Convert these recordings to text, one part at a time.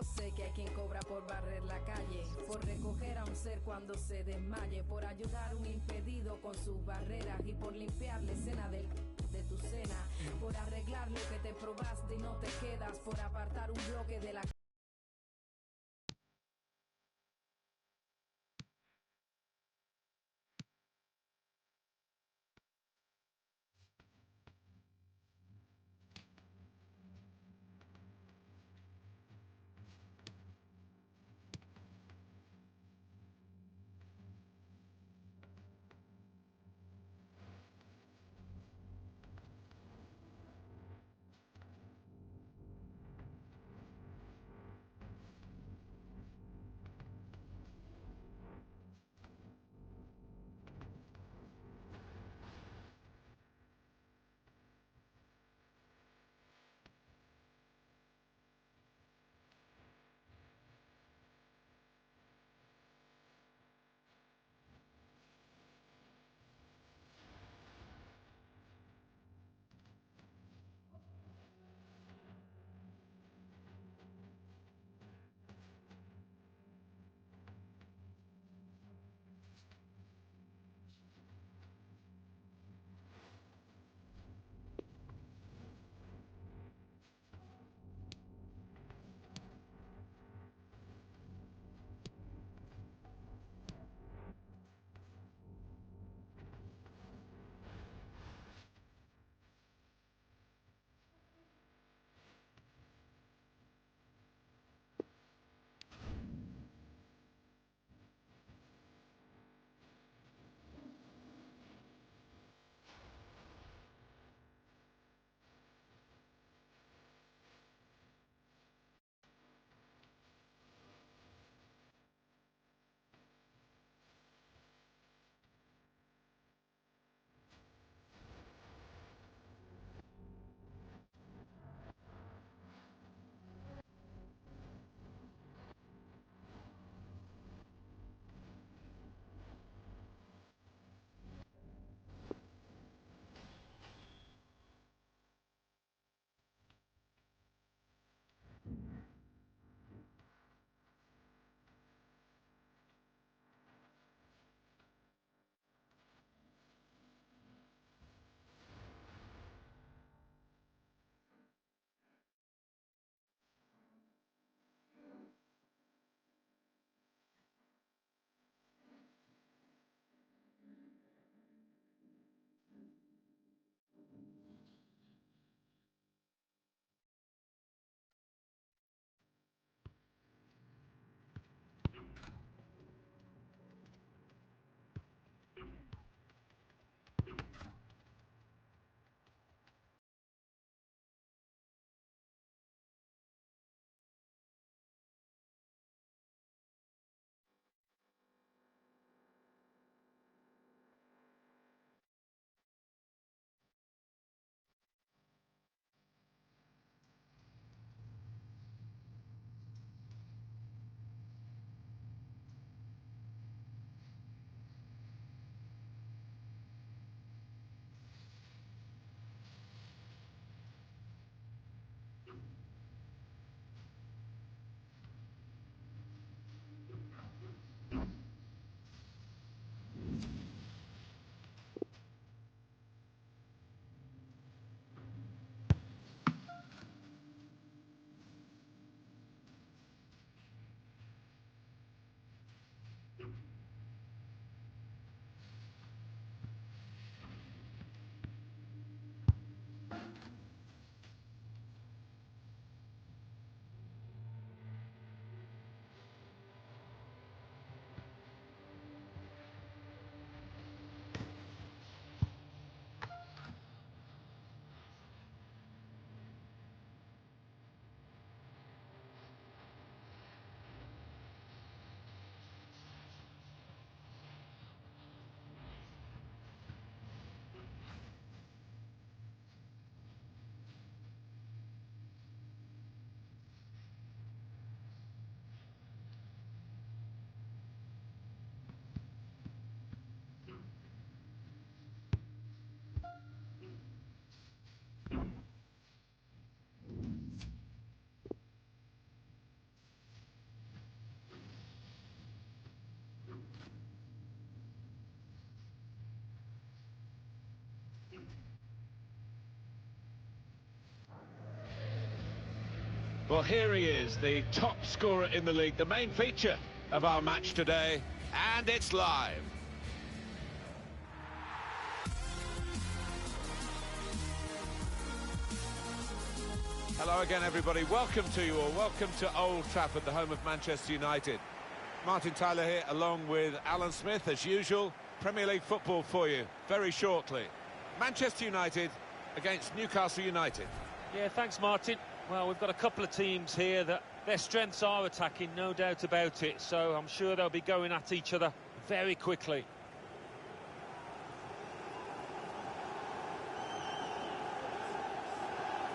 Yo sé que hay quien cobra por barrer la calle, por recoger a un ser cuando se desmaye, por ayudar a un impedido con sus barreras y por limpiar la escena de tu cena, por arreglar lo que te probaste y no te quedas, por apartar un bloque de la Well, here he is, the top scorer in the league, the main feature of our match today, and it's live. Hello again, everybody. Welcome to you all. Welcome to Old Trafford, the home of Manchester United. Martin Tyler here, along with Alan Smith, as usual. Premier League football for you very shortly. Manchester United against Newcastle United. Yeah, thanks, Martin. Well, we've got a couple of teams here that their strengths are attacking, no doubt about it. So I'm sure they'll be going at each other very quickly.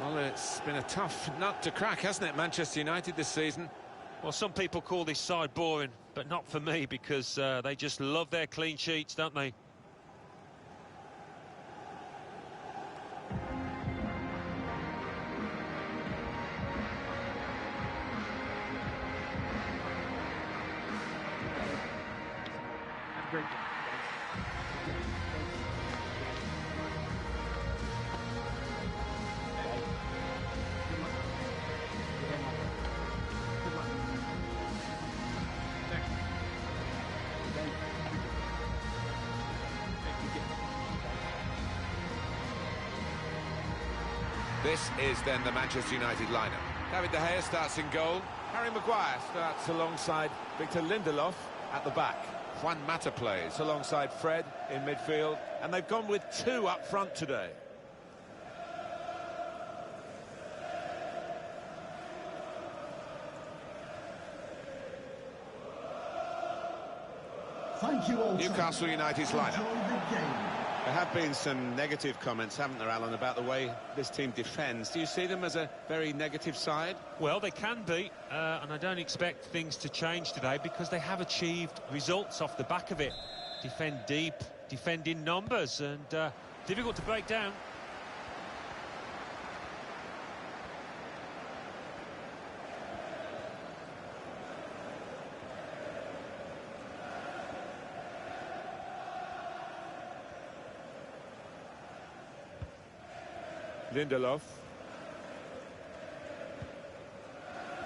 Well, it's been a tough nut to crack, hasn't it, Manchester United this season? Well, some people call this side boring, but not for me, because they just love their clean sheets, don't they? This is then the Manchester United lineup. David De Gea starts in goal. Harry Maguire starts alongside Victor Lindelof at the back. Juan Mata plays alongside Fred in midfield. And they've gone with two up front today. Thank you all. Newcastle United's lineup. There have been some negative comments, haven't there, Alan, about the way this team defends. Do you see them as a very negative side? Well, they can be, and I don't expect things to change today because they have achieved results off the back of it. Defend deep, defend in numbers, and difficult to break down. Lindelof.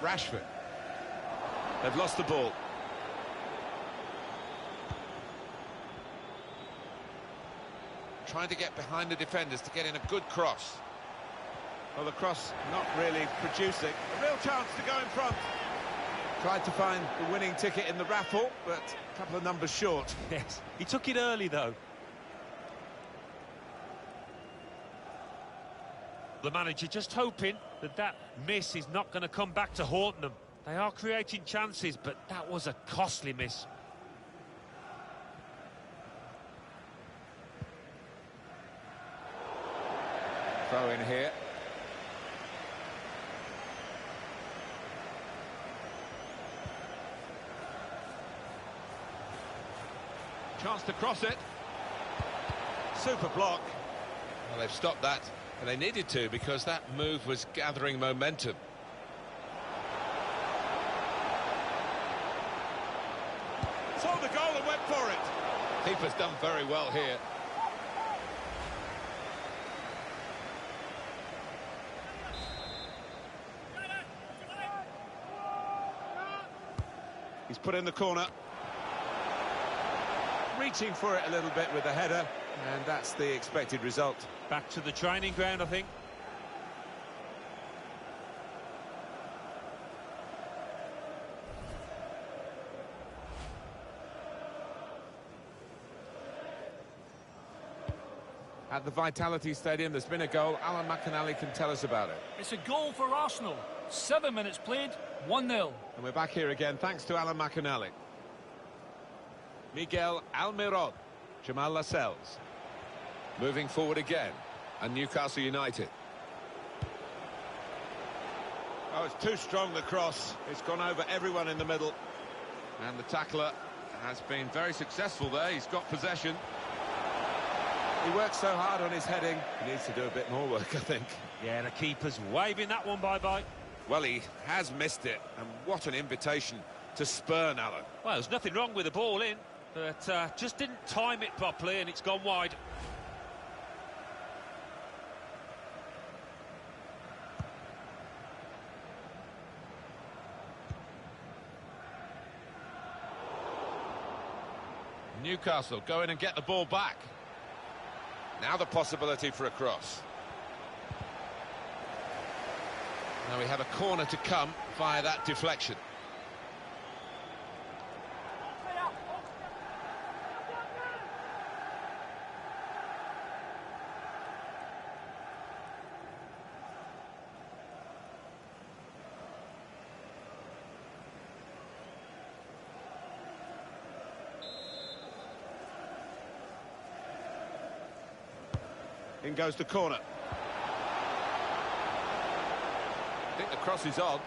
Rashford. They've lost the ball. Trying to get behind the defenders to get in a good cross. Well, the cross not really producing. A real chance to go in front. Tried to find the winning ticket in the raffle, but a couple of numbers short. Yes, he took it early, though. The manager just hoping that that miss is not going to come back to haunt them. They are creating chances, but that was a costly miss. Throw in here. Chance to cross it. Super block. Well, they've stopped that. And they needed to, because that move was gathering momentum. Saw the goal and went for it. Keeper's done very well here. He's put in the corner. Reaching for it a little bit with the header. And that's the expected result. Back to the training ground, I think. At the Vitality Stadium, there's been a goal. Alan McInally can tell us about it. It's a goal for Arsenal. 7 minutes played, 1-0. And we're back here again, thanks to Alan McInally. Miguel Almiron, Jamal Lascelles. Moving forward again, and Newcastle United. Oh, it's too strong, the cross. It's gone over everyone in the middle. And the tackler has been very successful there. He's got possession. He works so hard on his heading. He needs to do a bit more work, I think. Yeah, the keeper's waving that one bye-bye. Well, he has missed it. And what an invitation to spurn, Alan. Well, there's nothing wrong with the ball in, but just didn't time it properly, and it's gone wide. He's put in the corner. Reaching for it a little bit with the header. And that's the expected result. Back to the Vitality Stadium, there's been a goal. Alan McInally can tell us about it. Well, there's nothing wrong with the ball in, but just didn't time it properly, and it's gone wide. Newcastle go in and get the ball back. Now the possibility for a cross. Now we have a corner to come via that deflection. In goes the corner. I think the cross is on.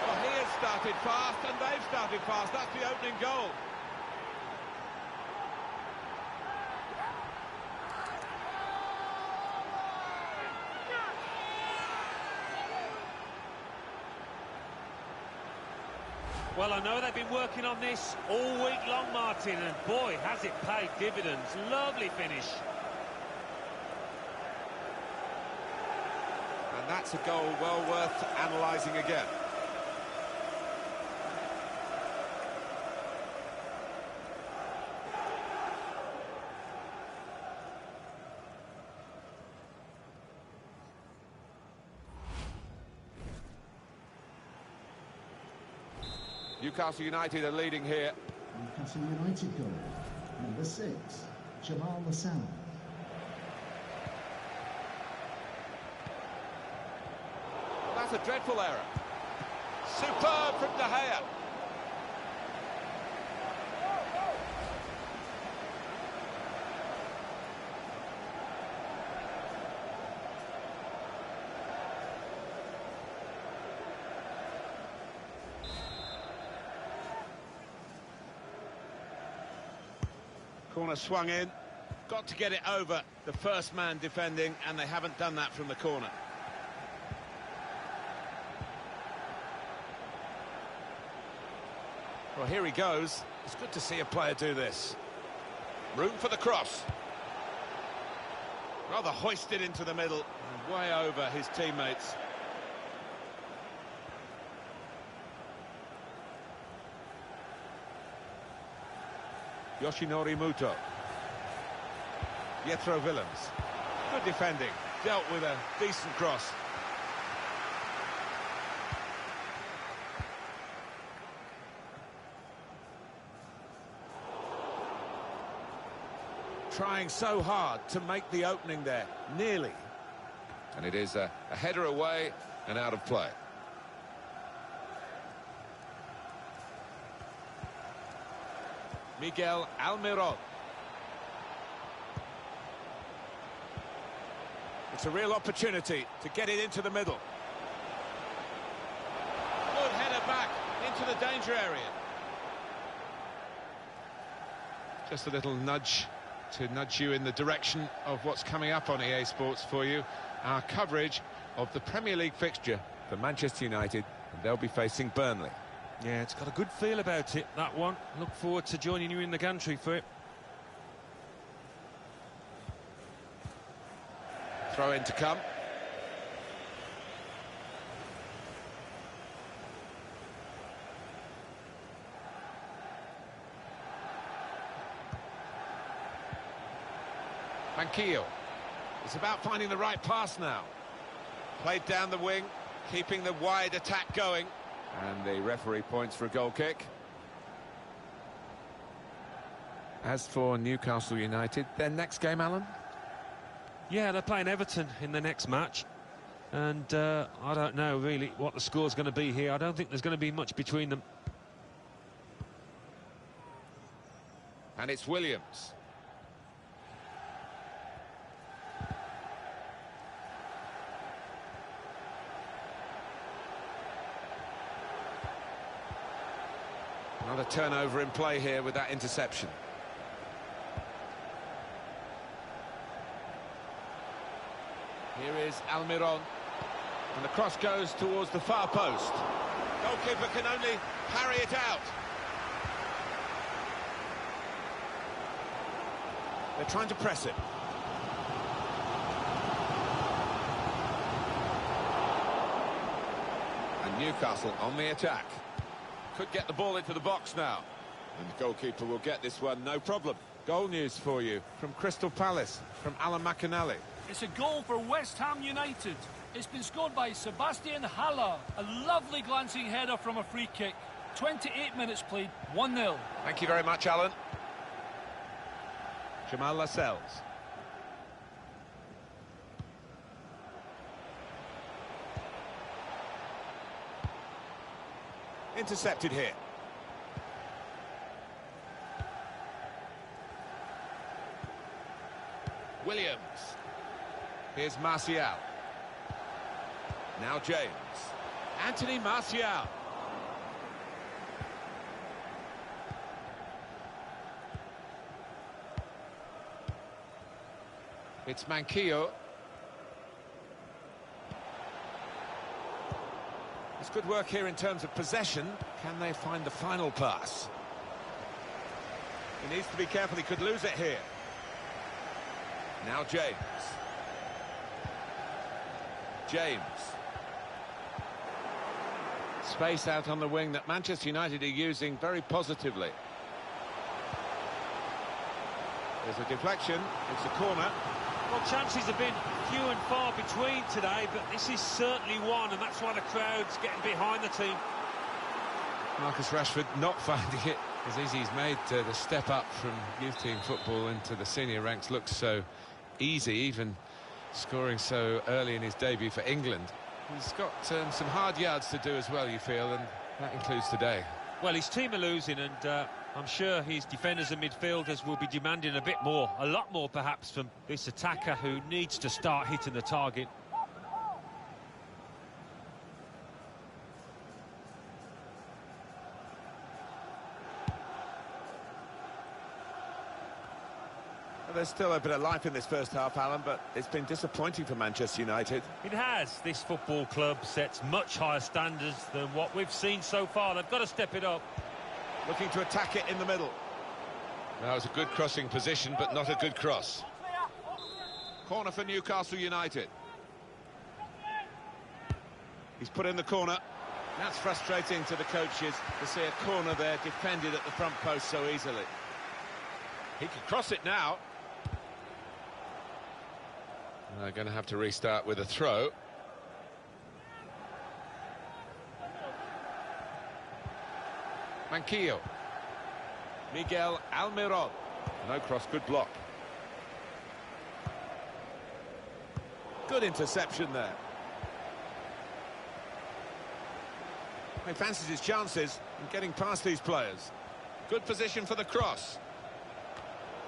Well, he has started fast and they've started fast. That's the opening goal. Well, I know they've been working on this all week long, Martin, and boy, has it paid dividends. Lovely finish. And that's a goal well worth analysing again. Newcastle United are leading here. Newcastle United goal, number 6, Jamal Lassalle. That's a dreadful error. Superb from De Gea. Corner swung in, got to get it over the first man defending, and they haven't done that from the corner. Well, here he goes. It's good to see a player do this. Room for the cross. Rather hoisted into the middle, and way over his teammates. Yoshinori Muto. Pietro Willems. Good defending. Dealt with a decent cross. Trying so hard to make the opening there. Nearly. And it is a header away and out of play. Miguel Almiron. It's a real opportunity to get it into the middle. Good header back into the danger area. Just a little nudge to nudge you in the direction of what's coming up on EA Sports for you. Our coverage of the Premier League fixture for Manchester United, and they'll be facing Burnley. Yeah, it's got a good feel about it, that one. Look forward to joining you in the gantry for it. Throw in to come. Manquillo. It's about finding the right pass now. Played down the wing, keeping the wide attack going. And the referee points for a goal kick. As for Newcastle United, their next game, Alan? Yeah, they're playing Everton in the next match. And I don't know really what the score's going to be here. I don't think there's going to be much between them. And it's Williams. Another turnover in play here with that interception. Here is Almiron. And the cross goes towards the far post. Goalkeeper can only parry it out. They're trying to press it. And Newcastle on the attack. Could get the ball into the box now. And the goalkeeper will get this one, no problem. Goal news for you from Crystal Palace, from Alan McAnally. It's a goal for West Ham United. It's been scored by Sebastian Haller. A lovely glancing header from a free kick. 28 minutes played, 1-0. Thank you very much, Alan. Jamal Lascelles. Intercepted here. Williams. Here's Martial. Now James. Anthony Martial. It's Manquillo. It's good work here in terms of possession. Can they find the final pass? He needs to be careful, he could lose it here. Now James. James. Space out on the wing that Manchester United are using very positively. There's a deflection, it's a corner. Well, chances have been few and far between today, but this is certainly one, and that's why the crowd's getting behind the team. Marcus Rashford not finding it as easy. He's made the step up from youth team football into the senior ranks looks so easy, even scoring so early in his debut for England. He's got some hard yards to do as well, you feel, and that includes today. Well, his team are losing, and I'm sure his defenders and midfielders will be demanding a bit more, a lot more perhaps, from this attacker who needs to start hitting the target. There's still a bit of life in this first half, Alan, but it's been disappointing for Manchester United. It has. This football club sets much higher standards than what we've seen so far. They've got to step it up. Looking to attack it in the middle. That was a good crossing position, but not a good cross. Corner for Newcastle United. He's put in the corner. That's frustrating to the coaches to see a corner there defended at the front post so easily. He can cross it now. They're going to have to restart with a throw. Manquillo. Miguel Almiron. No cross, good block. Good interception there. He fancies his chances in getting past these players. Good position for the cross.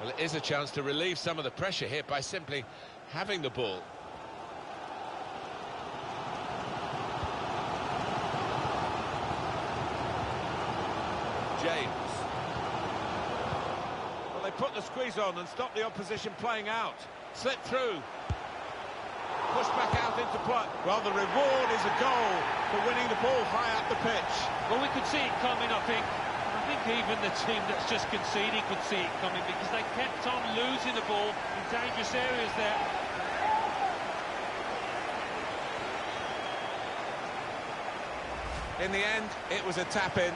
Well, it is a chance to relieve some of the pressure here by simply having the ball. James. Well, they put the squeeze on and stop the opposition playing out. Slip through. Push back out into play. Well, the reward is a goal for winning the ball high up the pitch. Well, we could see it coming, I think. I think even the team that's just conceded could see it coming because they kept on losing the ball in dangerous areas there. In the end, it was a tap-in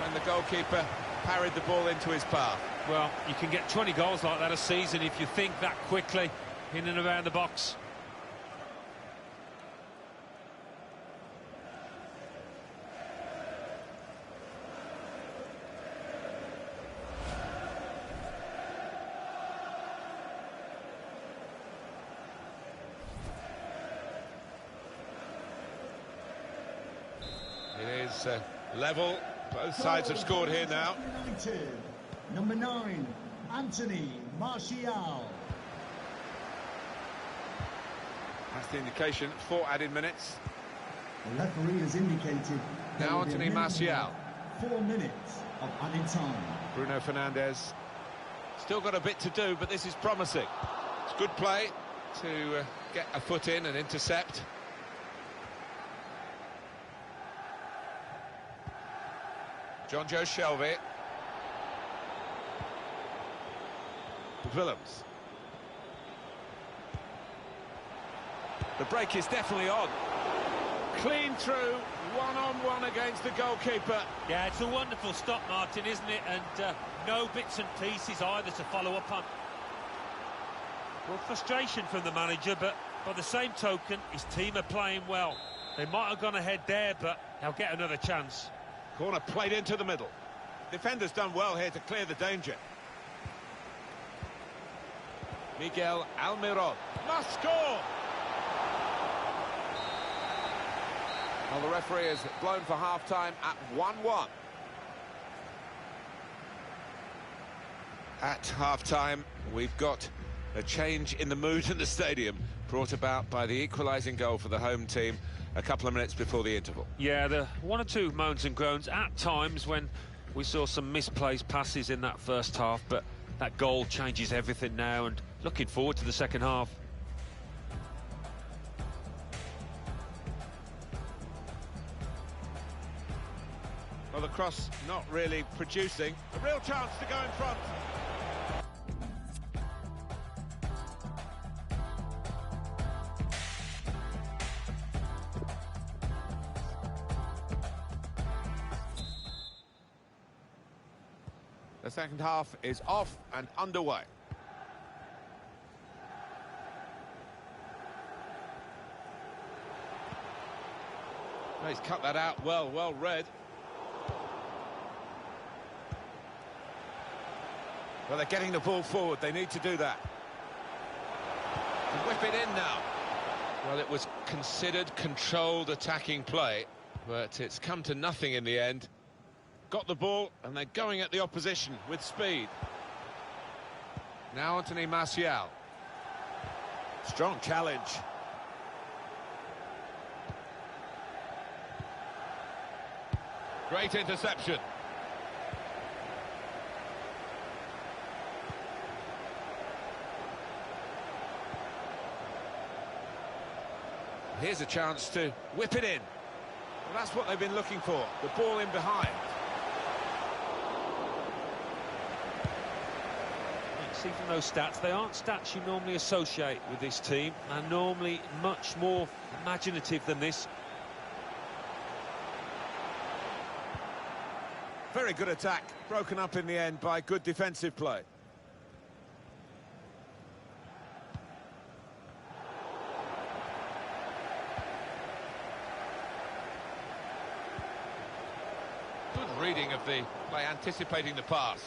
when the goalkeeper parried the ball into his path. Well, you can get 20 goals like that a season if you think that quickly in and around the box. It is level. Both sides have scored here now. United, number 9, Anthony Martial. That's the indication. 4 added minutes. The referee has indicated Now Anthony Martial. 4 minutes of added time. Bruno Fernandes. Still got a bit to do, but this is promising. It's good play to get a foot in and intercept. John Joe Shelby. Willems. The break is definitely on. clean through, one-on-one against the goalkeeper. Yeah, it's a wonderful stop, Martin, isn't it? And no bits and pieces either to follow up on. Well, frustration from the manager, but by the same token, his team are playing well. They might have gone ahead there, but they'll get another chance. Corner played into the middle. Defender's done well here to clear the danger. Miguel Almiron must score! Well, the referee has blown for half-time at 1-1. At half-time, we've got a change in the mood in the stadium, brought about by the equalising goal for the home team a couple of minutes before the interval. Yeah, there were one or two moans and groans at times when we saw some misplaced passes in that first half, but that goal changes everything now, and looking forward to the second half. Well, the cross not really producing. A real chance to go in front. The second half is off and underway. Oh, he's cut that out well read. Well, they're getting the ball forward. They need to do that. Whip it in now. Well, it was considered controlled attacking play, but it's come to nothing in the end. Got the ball, and they're going at the opposition with speed. Now Anthony Martial. Strong challenge. Great interception. Here's a chance to whip it in. Well, that's what they've been looking for, the ball in behind. See from those stats, they aren't stats you normally associate with this team, and normally much more imaginative than this. Very good attack, broken up in the end by good defensive play. Good reading of the play, anticipating the pass.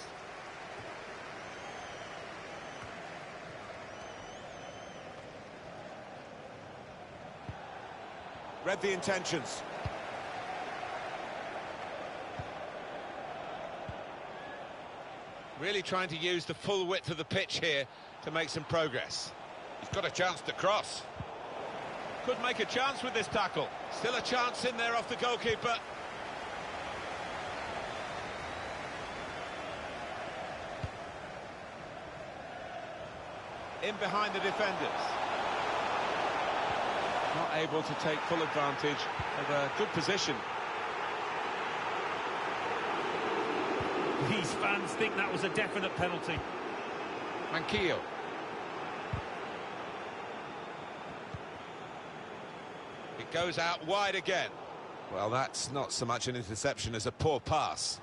Read the intentions. Really trying to use the full width of the pitch here to make some progress. He's got a chance to cross. Could make a chance with this tackle. Still a chance in there off the goalkeeper. In behind the defenders. Not able to take full advantage of a good position. These fans think that was a definite penalty. Manquillo. It goes out wide again. Well, that's not so much an interception as a poor pass.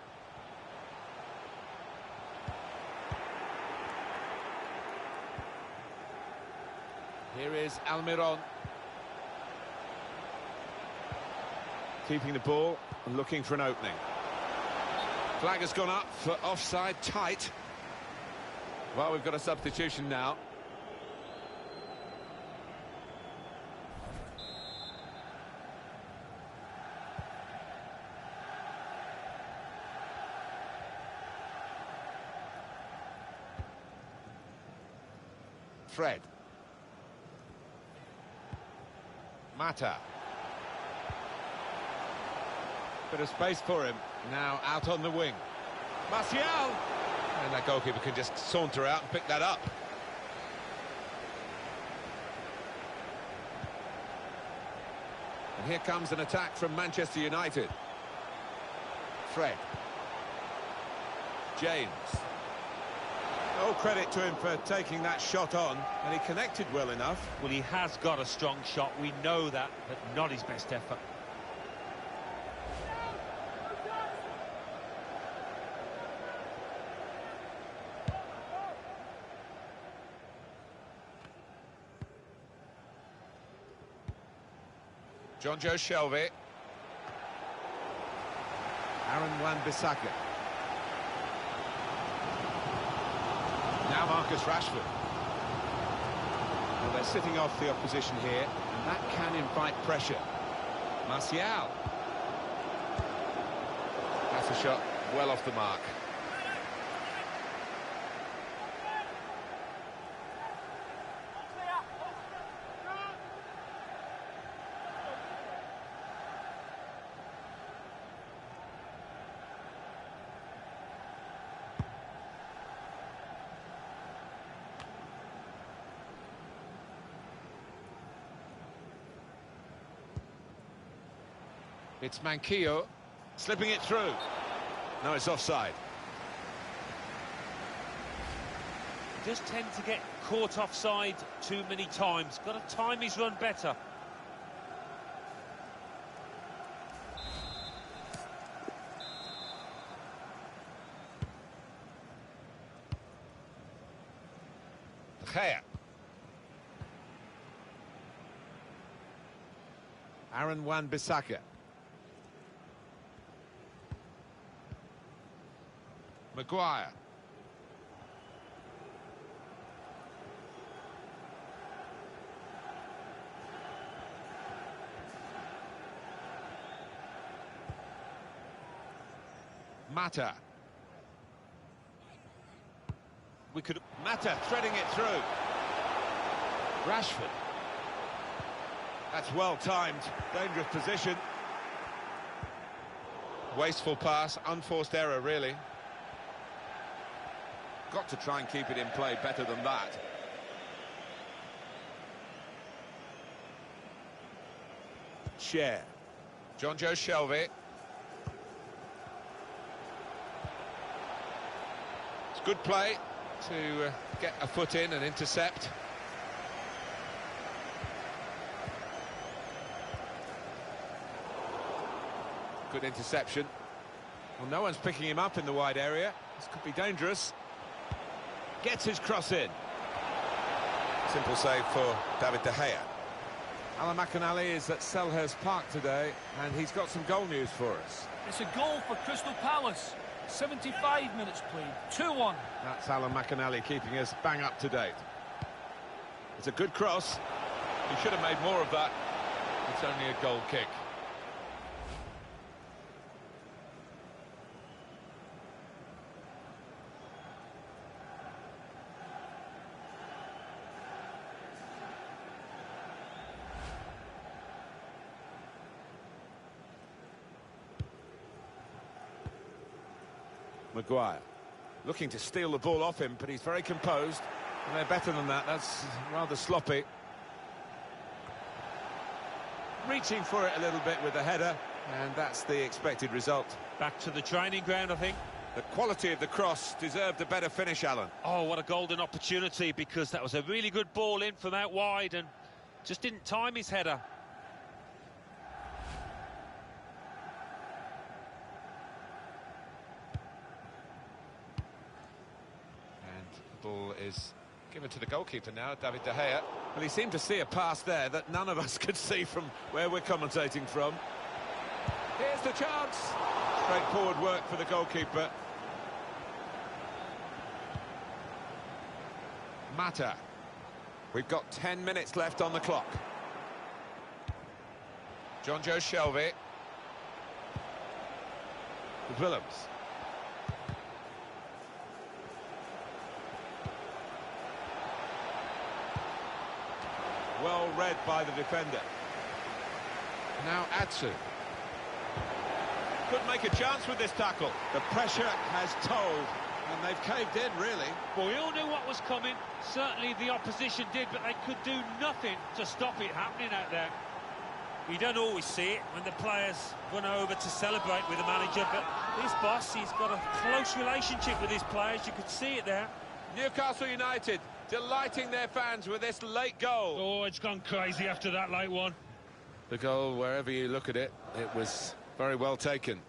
Here is Almiron. Keeping the ball and looking for an opening. Flag has gone up for offside, tight. Well, we've got a substitution now. Fred. Mata. Bit of space for him. Now out on the wing. Martial! And that goalkeeper can just saunter out and pick that up. And here comes an attack from Manchester United. Fred. James. All credit to him for taking that shot on, and he connected well enough. Well, he has got a strong shot, we know that, but not his best effort. Jonjo Shelvey. Aaron Wan-Bissaka. Now Marcus Rashford. Well, they're sitting off the opposition here, and that can invite pressure. Martial. That's a shot well off the mark. It's Manquillo, slipping it through. No, it's offside. He does tend to get caught offside too many times. Got to time his run better. De Gea. Aaron Wan-Bissaka. Maguire. Mata. Mata threading it through. Rashford. That's well timed. Dangerous position. Wasteful pass, unforced error really. Got to try and keep it in play better than that. Share. Jonjo Shelvey. It's good play to get a foot in and intercept. Good interception. Well, no one's picking him up in the wide area. This could be dangerous. Gets his cross in. Simple save for David De Gea. Alan McInally is at Selhurst Park today, and he's got some goal news for us. It's a goal for Crystal Palace. 75 minutes played. 2-1. That's Alan McInally keeping us bang up to date. It's a good cross. He should have made more of that. It's only a goal kick. Maguire looking to steal the ball off him, but he's very composed, and they're better than that. That's rather sloppy. Reaching for it a little bit with the header, and that's the expected result. Back to the training ground, I think. The quality of the cross deserved a better finish, Alan. Oh, what a golden opportunity, because that was a really good ball in from out wide and just didn't time his header. Ball is given to the goalkeeper now, David De Gea. Well, he seemed to see a pass there that none of us could see from where we're commentating from. Here's the chance. Straightforward work for the goalkeeper. Mata. We've got 10 minutes left on the clock. Jonjo Shelvey. Willems. Well read by the defender. Now Atsu. Could make a chance with this tackle. The pressure has told, and they've caved in, really. Well, we all knew what was coming. Certainly the opposition did, but they could do nothing to stop it happening out there. You don't always see it when the players run over to celebrate with the manager, but this boss, he's got a close relationship with his players. You could see it there. Newcastle United delighting their fans with this late goal. Oh, it's gone crazy after that late one. The goal, wherever you look at it, it was very well taken.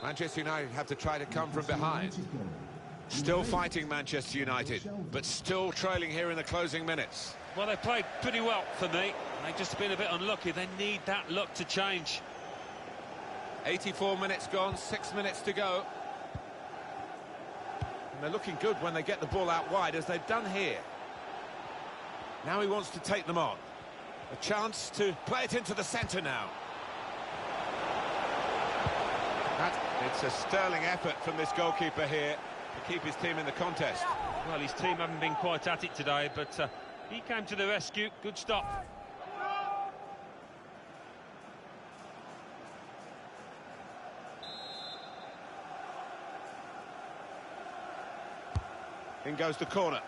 Manchester United have to try to come from behind. Still fighting Manchester United, but still trailing here in the closing minutes. Well, they played pretty well for me. They've just been a bit unlucky. They need that luck to change. 84 minutes gone, 6 minutes to go. And they're looking good when they get the ball out wide, as they've done here. Now he wants to take them on. A chance to play it into the centre now. It's a sterling effort from this goalkeeper here to keep his team in the contest. Well, his team haven't been quite at it today, but he came to the rescue. Good stop. In goes the corner.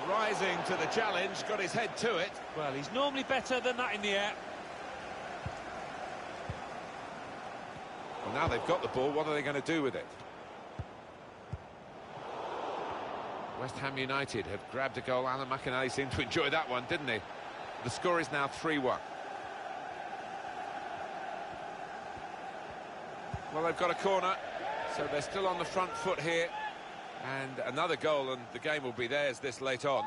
Rising to the challenge, got his head to it. Well, he's normally better than that in the air. Well, now they've got the ball, what are they going to do with it? West Ham United have grabbed a goal. Alan McInally seemed to enjoy that one, didn't he? The score is now 3-1. Well, they've got a corner, so they're still on the front foot here. And another goal, and the game will be theirs this late on.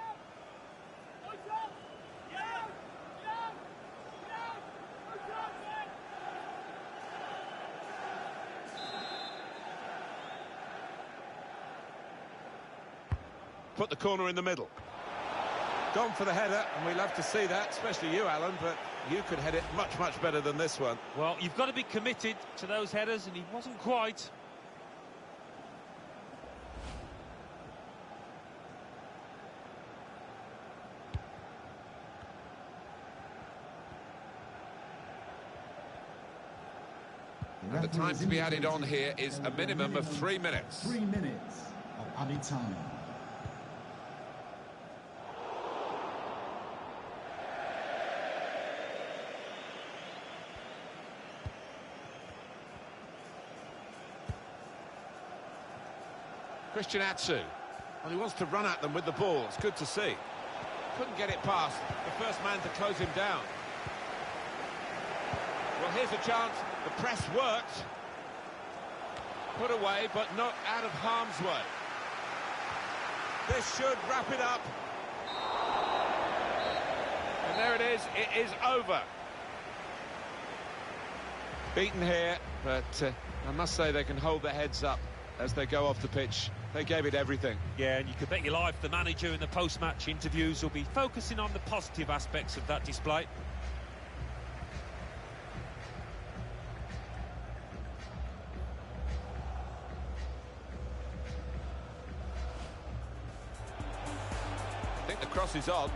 Put the corner in the middle. Gone for the header, and we love to see that, especially you, Alan, but you could head it much, much better than this one. Well, you've got to be committed to those headers, and he wasn't quite. And the time to be added on here is a minimum of 3 minutes. 3 minutes of added time. Christian Atsu. Well, he wants to run at them with the ball. It's good to see. Couldn't get it past the first man to close him down. Well, here's a chance. The press worked. Put away, but not out of harm's way. This should wrap it up. And there it is. It is over. Beaten here, but I must say they can hold their heads up as they go off the pitch. They gave it everything. Yeah, and you could bet your life the manager in the post-match interviews will be focusing on the positive aspects of that display. I think the cross is on.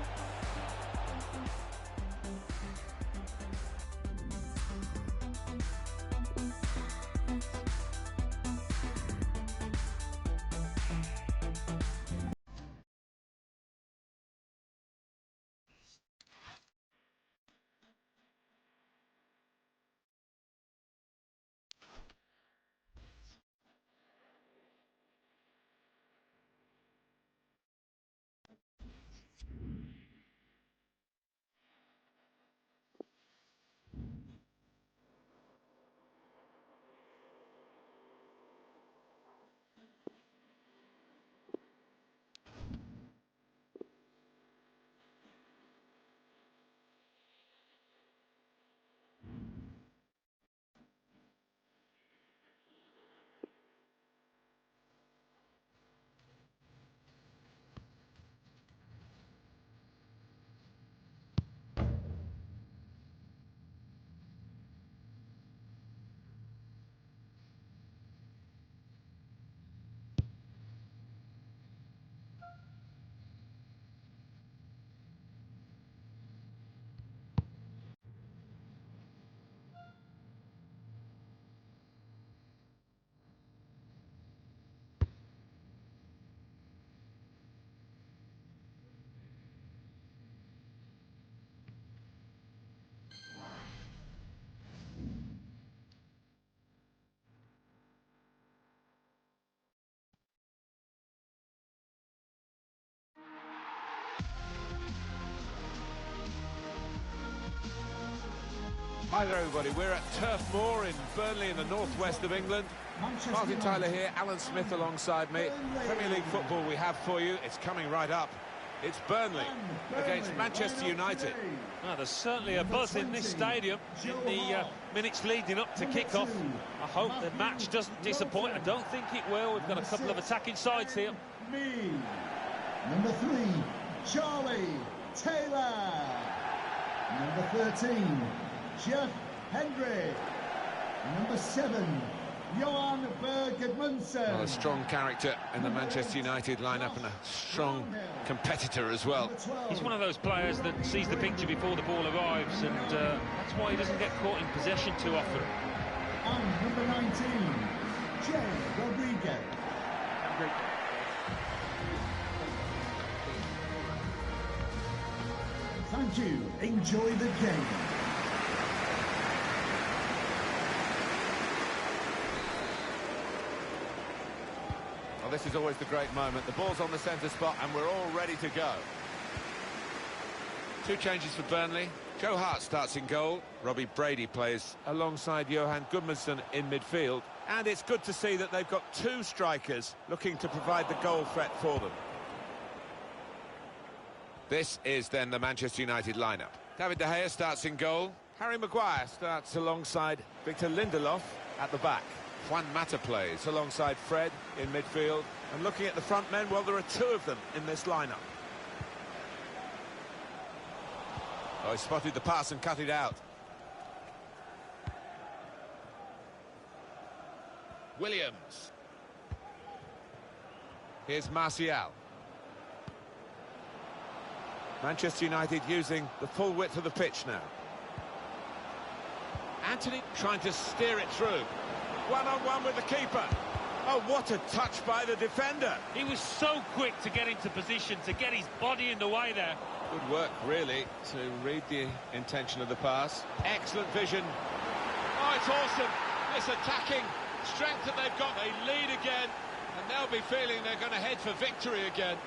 Hi there, everybody. We're at Turf Moor in Burnley in the northwest of England. Martin Tyler here, Alan Smith alongside me. Premier League football we have for you. It's coming right up. It's Burnley against Manchester United. Well, there's certainly a buzz in this stadium in the minutes leading up to kick-off. I hope the match doesn't disappoint. I don't think it will. We've got a couple of attacking sides here. Number 3, Charlie Taylor. Number 13, Jeff Hendrick. Number 7, Johan Berg-Gudmundsson. Well, a strong character in the Manchester United lineup and a strong competitor as well. He's one of those players that sees the picture before the ball arrives, and that's why he doesn't get caught in possession too often. And number 19, Jay Rodriguez. Thank you. Enjoy the game. Well, this is always the great moment. The ball's on the centre spot and we're all ready to go. 2 changes for Burnley. Joe Hart starts in goal. Robbie Brady plays alongside Johan Gudmundsson in midfield. And it's good to see that they've got 2 strikers looking to provide the goal threat for them. This is then the Manchester United lineup. David De Gea starts in goal. Harry Maguire starts alongside Victor Lindelof at the back. Juan Mata plays alongside Fred in midfield. And looking at the front men, well, there are 2 of them in this lineup. Oh, he spotted the pass and cut it out. Williams. Here's Martial. Manchester United using the full width of the pitch now. Anthony trying to steer it through. One-on-one with the keeper. Oh, what a touch by the defender. He was so quick to get into position, to get his body in the way there. Good work, really, to read the intention of the pass. Excellent vision. Oh, it's awesome. This attacking strength that they've got. They lead again, and they'll be feeling they're going to head for victory again.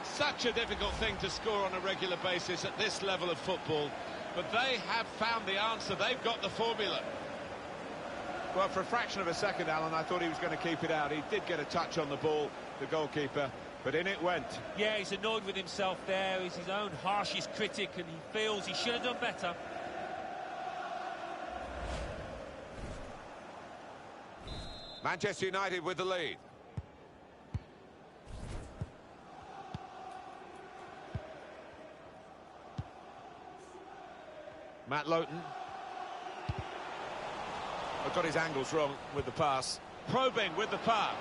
Such a difficult thing to score on a regular basis at this level of football. But they have found the answer. They've got the formula. Well, for a fraction of a second, Alan, I thought he was going to keep it out. He did get a touch on the ball, the goalkeeper, but in it went. Yeah, he's annoyed with himself there. He's his own harshest critic, and he feels he should have done better. Manchester United with the lead. Matt Lowton. I've got his angles wrong with the pass. Probing with the pass.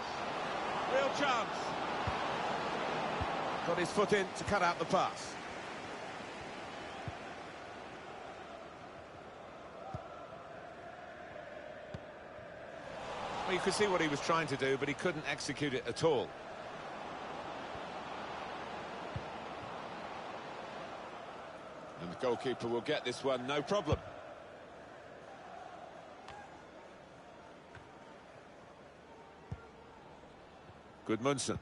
Real chance. Got his foot in to cut out the pass. Well, you could see what he was trying to do, but he couldn't execute it at all. And the goalkeeper will get this one, no problem. Gudmundsson.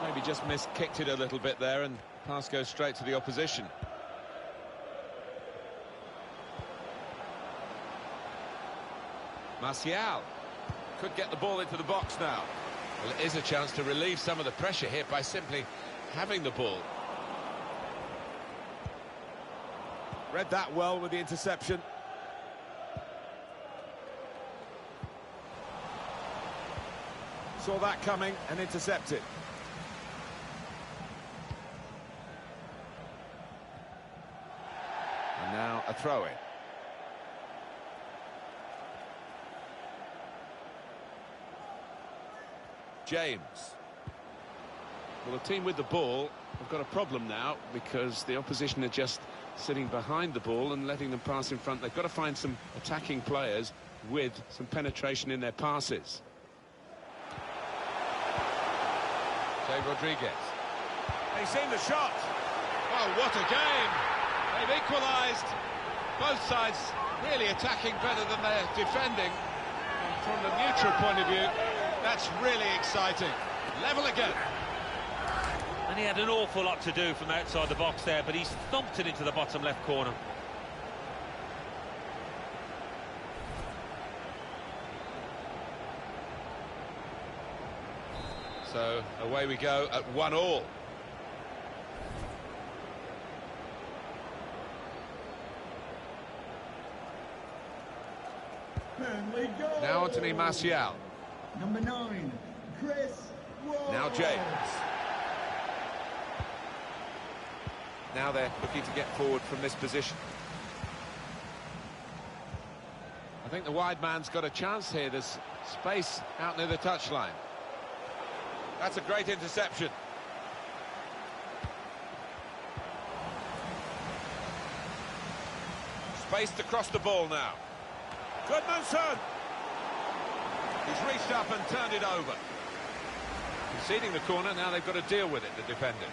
Maybe just kicked it a little bit there, and pass goes straight to the opposition. Martial could get the ball into the box now. Well, it is a chance to relieve some of the pressure here by simply having the ball. Read that well with the interception. Saw that coming and intercepted. And now a throw-in. James. Well, the team with the ball have got a problem now because the opposition are just sitting behind the ball and letting them pass in front. They've got to find some attacking players with some penetration in their passes. Jay Rodriguez. He's seen the shot. Oh, what a game. They've equalised. Both sides really attacking better than they're defending. And from the neutral point of view, that's really exciting. Level again. And he had an awful lot to do from outside the box there, but he's thumped it into the bottom left corner. So away we go at 1-1. Now Anthony Martial. Number 9, Chris Wood. Now James. Now they're looking to get forward from this position. I think the wide man's got a chance here. There's space out near the touchline. That's a great interception. Space to cross the ball now. Goodmanson! He's reached up and turned it over. Conceding the corner, now they've got to deal with it, the defenders.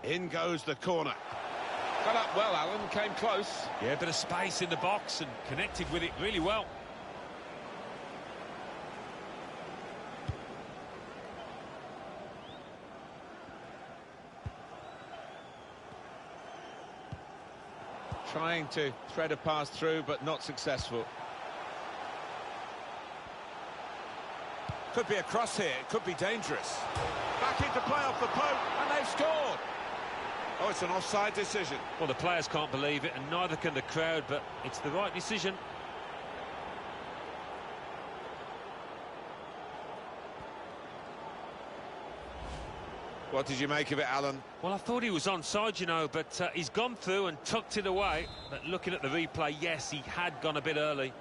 In goes the corner. Got up well, Alan, came close. Yeah, a bit of space in the box and connected with it really well. Trying to thread a pass through, but not successful. Could be a cross here, it could be dangerous. Back into play off the post, and they've scored! Oh, it's an offside decision. Well, the players can't believe it, and neither can the crowd, but it's the right decision. What did you make of it, Alan? Well, I thought he was onside, you know, but he's gone through and tucked it away. But looking at the replay, yes, he had gone a bit early.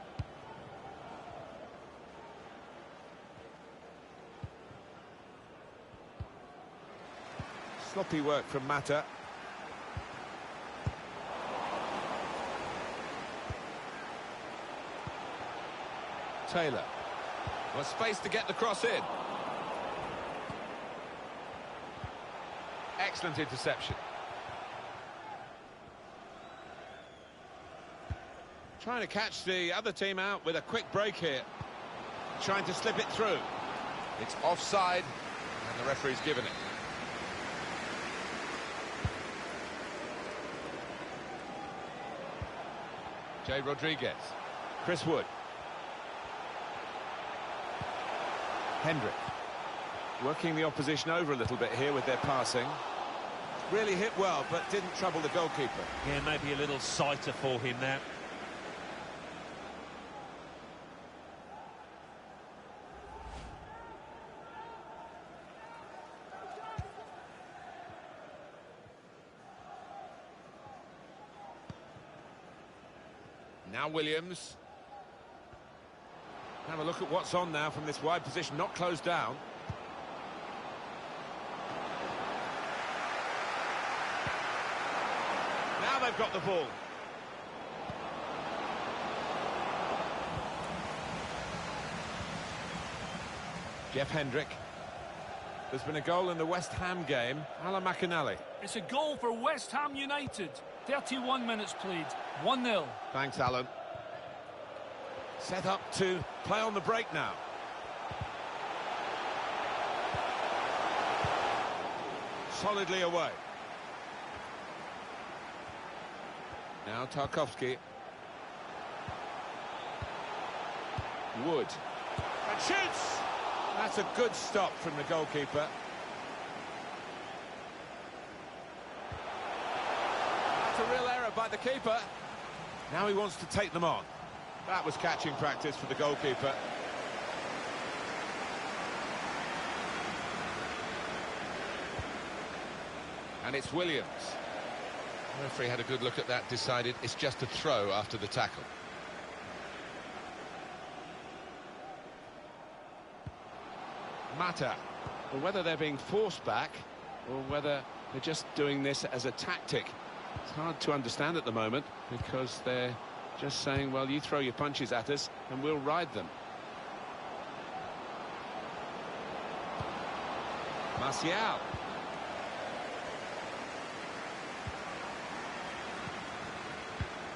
Sloppy work from Mata. Taylor. Well, space to get the cross in. Excellent interception. Trying to catch the other team out with a quick break here. Trying to slip it through. It's offside, and the referee's given it. Jay Rodriguez. Chris Wood. Hendrick. Working the opposition over a little bit here with their passing. Really hit well, but didn't trouble the goalkeeper. Yeah, maybe a little sighter for him there. Now Williams. Have a look at what's on now from this wide position, not closed down. Now they've got the ball. Jeff Hendrick. There's been a goal in the West Ham game. Alan McInally. It's a goal for West Ham United. 31 minutes played. 1-0. Thanks, Alan. Set up to play on the break now. Solidly away. Now Tarkowski. Wood. And shoots! That's a good stop from the goalkeeper. That's a real error by the keeper. Now he wants to take them on. That was catching practice for the goalkeeper. And it's Williams. The referee had a good look at that, decided it's just a throw after the tackle. Mata. Well, whether they're being forced back or whether they're just doing this as a tactic, it's hard to understand at the moment because they're Just saying, well, you throw your punches at us and we'll ride them. Martial.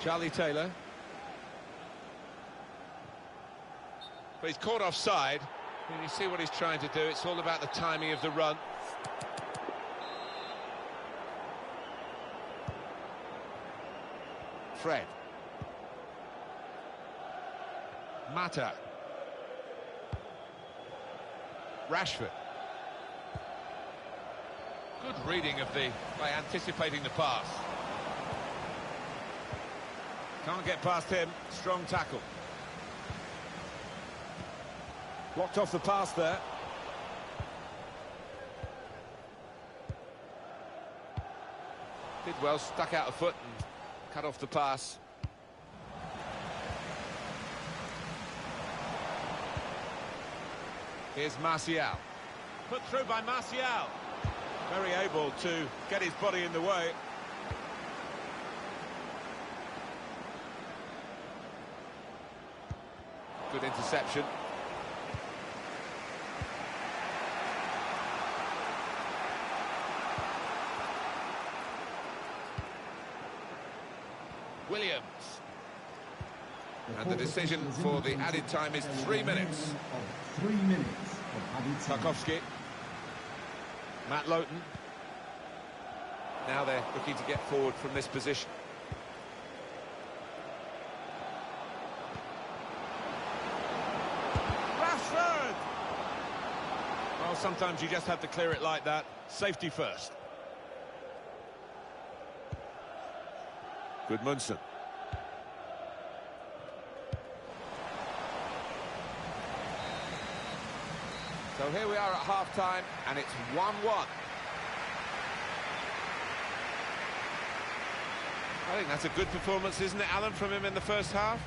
Charlie Taylor. But he's caught offside. And you see what he's trying to do. It's all about the timing of the run. Fred. Mata. Rashford. Good reading of by anticipating the pass. Can't get past him. Strong tackle. Blocked off the pass there. Did well, stuck out a foot and cut off the pass. Here's Martial. Put through by Martial. Very able to get his body in the way. Good interception. Williams. And the decision for the added time is 3 minutes. 3 minutes of added time. Tarkowski. Matt Lowton. Now they're looking to get forward from this position. Rashford! Well, sometimes you just have to clear it like that. Safety first. Gudmundsson. So here we are at half-time, and it's 1-1. I think that's a good performance, isn't it, Alan, from him in the first half?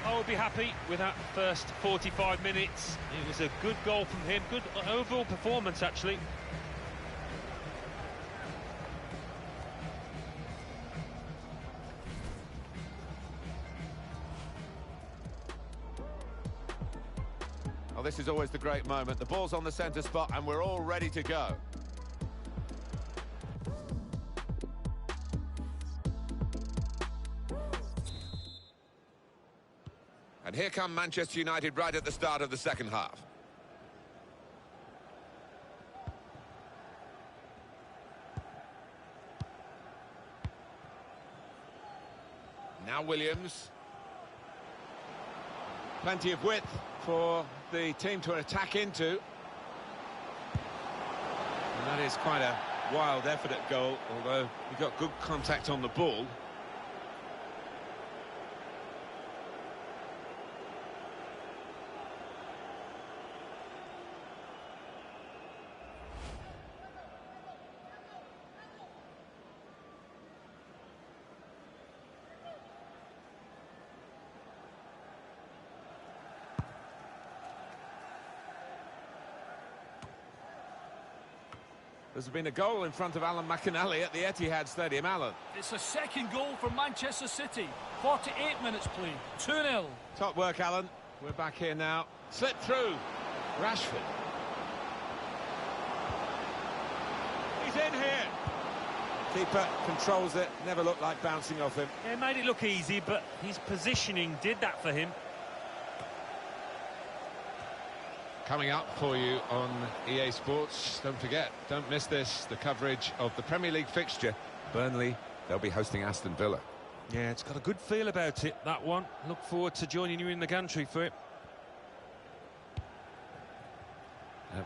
I would be happy with that first 45 minutes. It was a good goal from him. Good overall performance, actually. Well, this is always the great moment. The ball's on the centre spot and we're all ready to go. And here come Manchester United right at the start of the second half. Now Williams. Plenty of width for the team to attack into. And that is quite a wild effort at goal, although he got good contact on the ball. There's been a goal in front of Alan McInally at the Etihad Stadium. Alan. It's a second goal for Manchester City. 48 minutes played. 2-0. Top work, Alan. We're back here now. Slip through. Rashford. He's in here. Keeper controls it. Never looked like bouncing off him. Yeah, made it look easy, but his positioning did that for him. Coming up for you on EA Sports, don't forget, don't miss this, the coverage of the Premier League fixture. Burnley, they'll be hosting Aston Villa. Yeah, it's got a good feel about it, that one. Look forward to joining you in the gantry for it.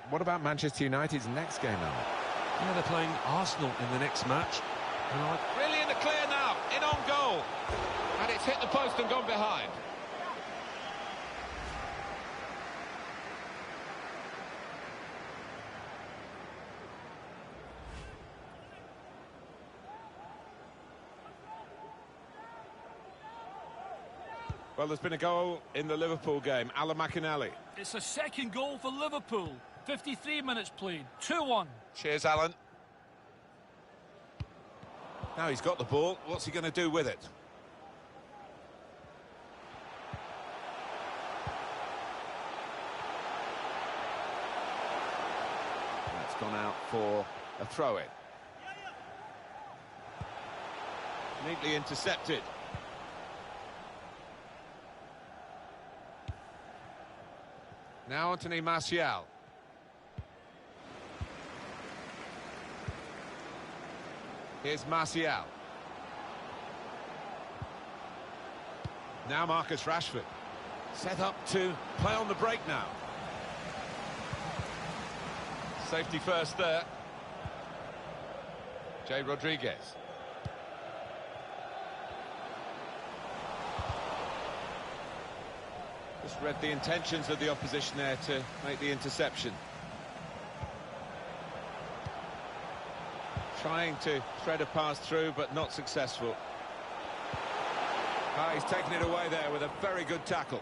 What about Manchester United's next game, Alan? Yeah, they're playing Arsenal in the next match. Really in the clear now, in on goal. And it's hit the post and gone behind. Well, there's been a goal in the Liverpool game. Alan McInally. It's a second goal for Liverpool. 53 minutes played. 2-1. Cheers, Alan. Now he's got the ball. What's he going to do with it? gone out for a throw-in. Neatly intercepted. Now Anthony Martial. Here's Martial. Now Marcus Rashford. Set up to play on the break now. Safety first there. Jay Rodriguez. Just read the intentions of the opposition there to make the interception. Trying to thread a pass through, but not successful. He's taken it away there with a very good tackle.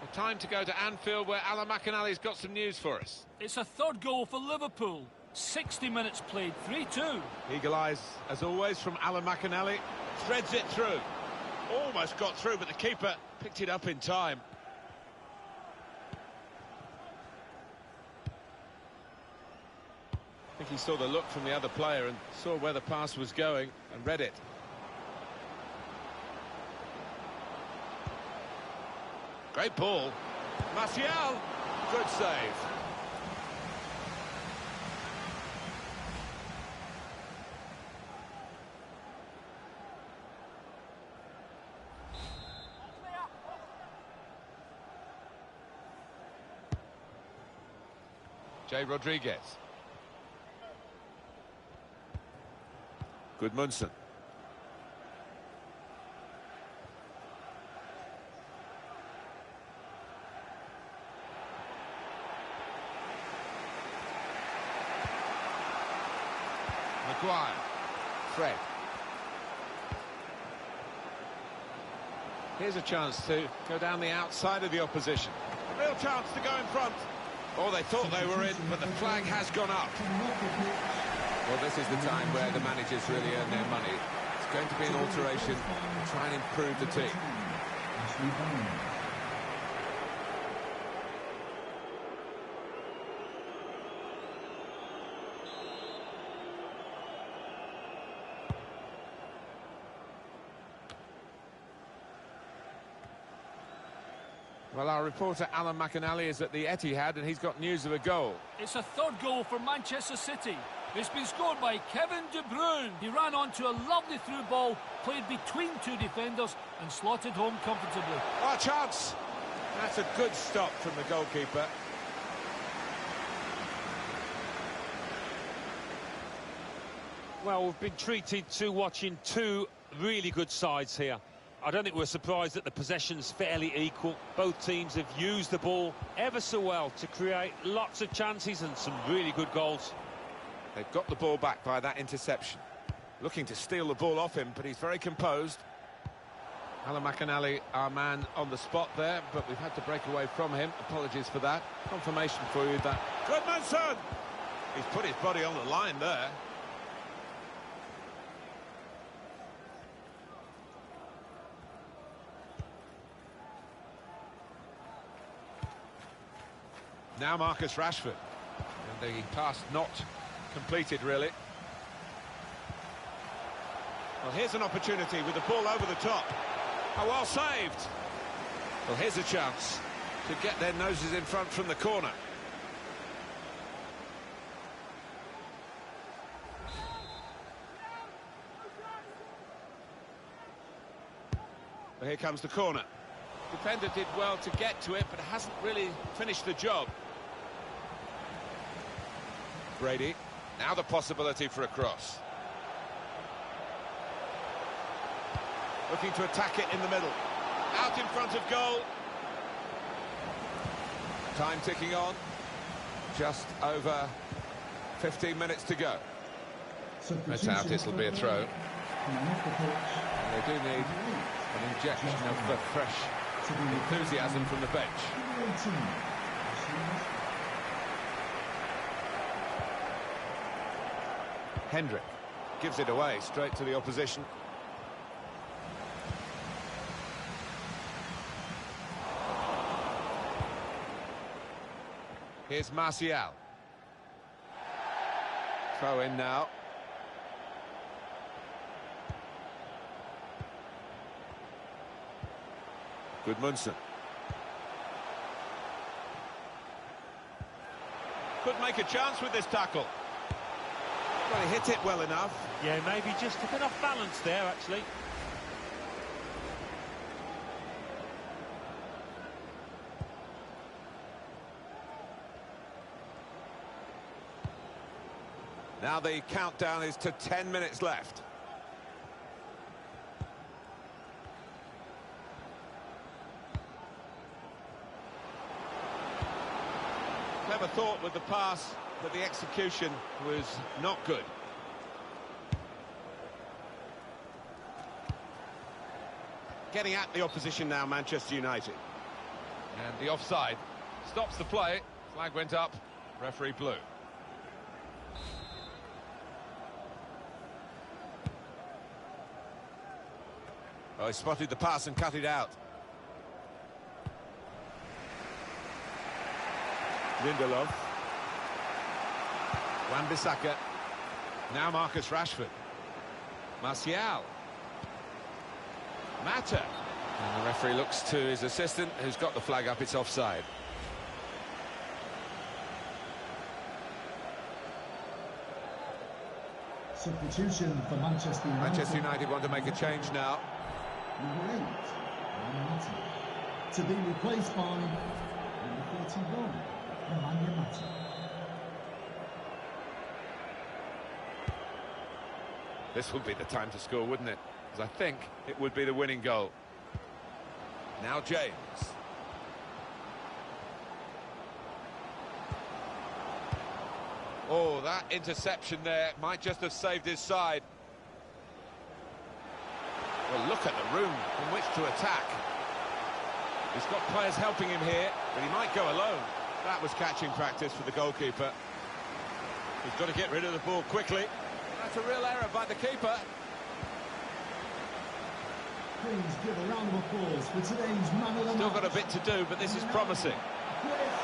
Well, time to go to Anfield, where Alan McInally's got some news for us. It's a third goal for Liverpool. 60 minutes played, 3-2. Eagle eyes, as always, from Alan McInally. Threads it through. Almost got through, but the keeper picked it up in time. I think he saw the look from the other player and saw where the pass was going and read it. Great ball. Martial, good save. Jay Rodriguez. Gudmundsson. Maguire. Fred. Here's a chance to go down the outside of the opposition. A real chance to go in front. Oh, they thought they were in, but the flag has gone up. Well, this is the time where the managers really earn their money. It's going to be an alteration to try and improve the team. Well, our reporter Alan McInally is at the Etihad and he's got news of a goal. It's a third goal for Manchester City. It's been scored by Kevin De Bruyne. He ran onto a lovely through ball, played between two defenders and slotted home comfortably. Oh, chance! That's a good stop from the goalkeeper. Well, we've been treated to watching two really good sides here. I don't think we're surprised that the possession's fairly equal. Both teams have used the ball ever so well to create lots of chances and some really good goals. They've got the ball back by that interception. Looking to steal the ball off him, but he's very composed. Alan McInally, our man on the spot there, but we've had to break away from him. Apologies for that. Confirmation for you that Gudmundsson! He's put his body on the line there. Now Marcus Rashford. And the pass not completed, really. Well, here's an opportunity with the ball over the top. Oh, well saved. Well, here's a chance to get their noses in front from the corner. Well, here comes the corner. Defender did well to get to it, but hasn't really finished the job. Brady, now the possibility for a cross. Looking to attack it in the middle. Out in front of goal. Time ticking on. Just over 15 minutes to go. That's out, this will be a throw. And they do need an injection of fresh enthusiasm from the bench. Hendrick gives it away straight to the opposition. Here's Martial. Throw in now. Gudmundsson. Could make a chance with this tackle. Well, he hit it well enough. Yeah, maybe just a bit off balance there, actually. Now the countdown is to 10 minutes left. Clever thought with the pass, but the execution was not good. Getting at the opposition now, Manchester United. And the offside stops the play. Flag went up, referee blew. Oh, he spotted the pass and cut it out. Lindelof. Wan-Bissaka. Now Marcus Rashford. Martial. Mata. And the referee looks to his assistant, who's got the flag up. It's offside. Substitution for Manchester United. Manchester United want to make a change now. Number 8, Mata. To be replaced by number 31, Nemanja Mata. This would be the time to score, wouldn't it? Because I think it would be the winning goal. Now James. Oh, that interception there might just have saved his side. Well, look at the room in which to attack. He's got players helping him here, but he might go alone. That was catching practice for the goalkeeper. He's got to get rid of the ball quickly. That's a real error by the keeper. Please give a round of applause for today's man of the match. Still got a bit to do, but this is promising.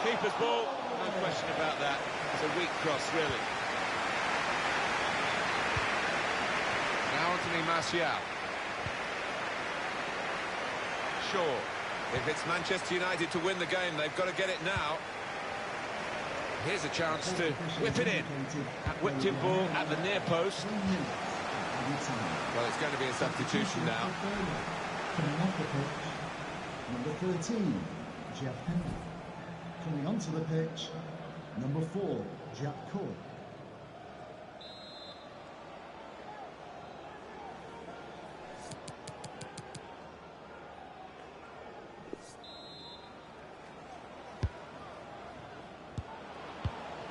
Keeper's ball, no question about that. It's a weak cross, really. Now Anthony Martial. Sure, if it's Manchester United to win the game, they've got to get it now. Here's a chance to whip it in. That whipped-in ball at the near post. Well, it's going to be a substitution now. Coming off the pitch, number 13, Jeff Henry. Coming onto the pitch, number 4, Jack Cook.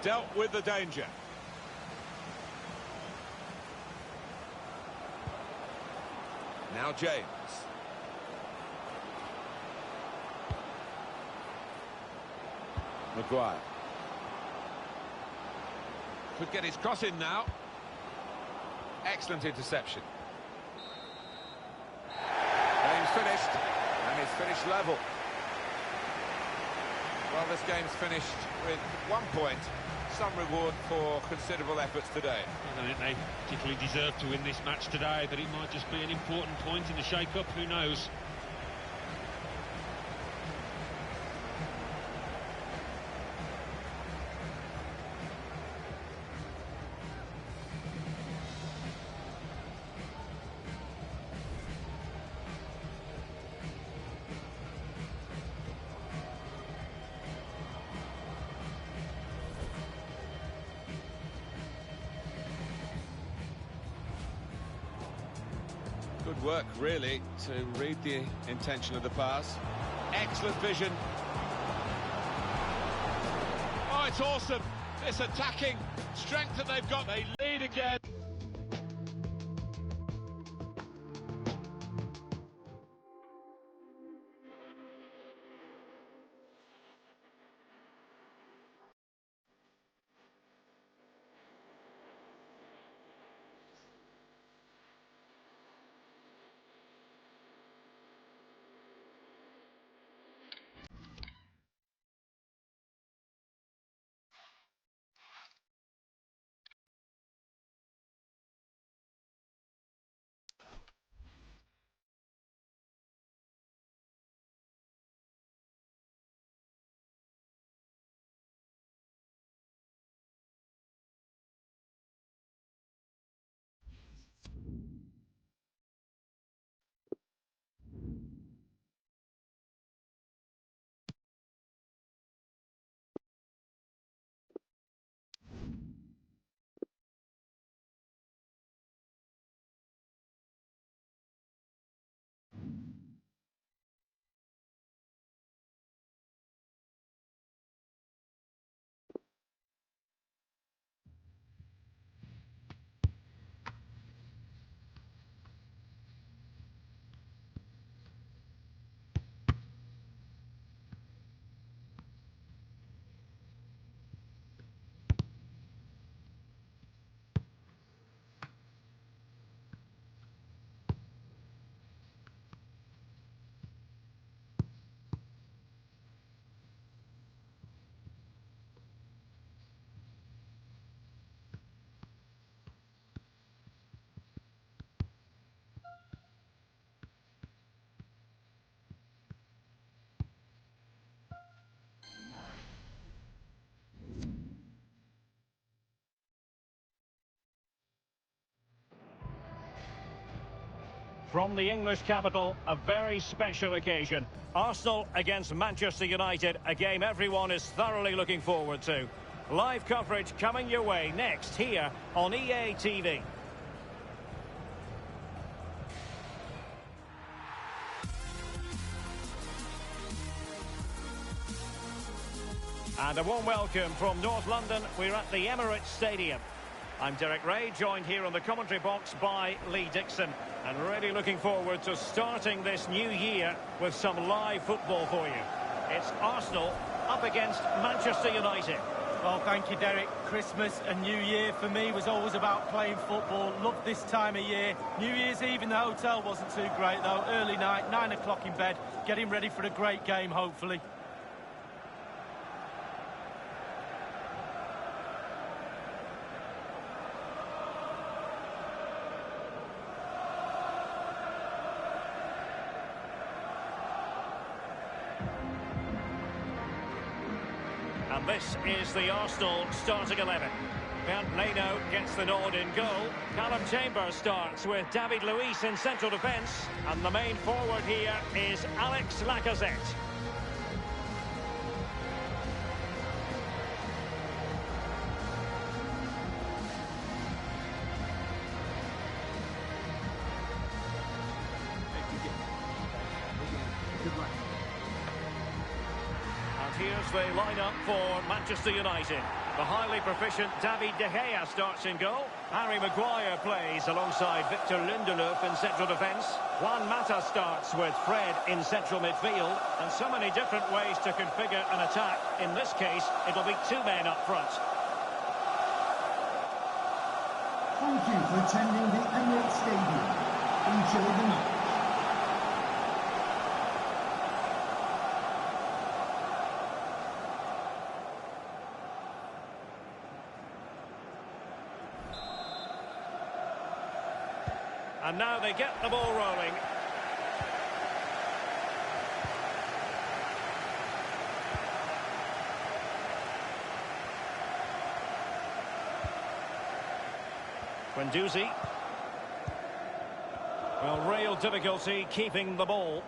Dealt with the danger. Now James. Maguire. Could get his cross in now. Excellent interception. Game's finished, and it's finished level. Well, this game's finished with 1 point. Some reward for considerable efforts today. I don't think they particularly deserve to win this match today, but it might just be an important point in the shake-up, who knows? Good work, really, to read the intention of the pass. Excellent vision. Oh, it's awesome. This attacking strength that they've got. They lead again. From the English capital, a very special occasion. Arsenal against Manchester United, a game everyone is thoroughly looking forward to. Live coverage coming your way next here on EA TV. And a warm welcome from North London. We're at the Emirates Stadium. I'm Derek Ray, joined here on the commentary box by Lee Dixon. And really looking forward to starting this new year with some live football for you. It's Arsenal up against Manchester United. Well, thank you, Derek. Christmas and New Year for me was always about playing football. Loved this time of year. New Year's Eve in the hotel wasn't too great, though. Early night, 9 o'clock in bed. Getting ready for a great game, hopefully. And this is the Arsenal starting 11. Bernd Leno gets the nod in goal. Callum Chambers starts with David Luiz in central defence. And the main forward here is Alex Lacazette. Here's the lineup for Manchester United. The highly proficient David De Gea starts in goal. Harry Maguire plays alongside Victor Lindelöf in central defence. Juan Mata starts with Fred in central midfield. And so many different ways to configure an attack. In this case, it'll be two men up front. Thank you for attending the Emirates Stadium. Enjoy the match. And now they get the ball rolling. Guendouzi. Well, real difficulty keeping the ball.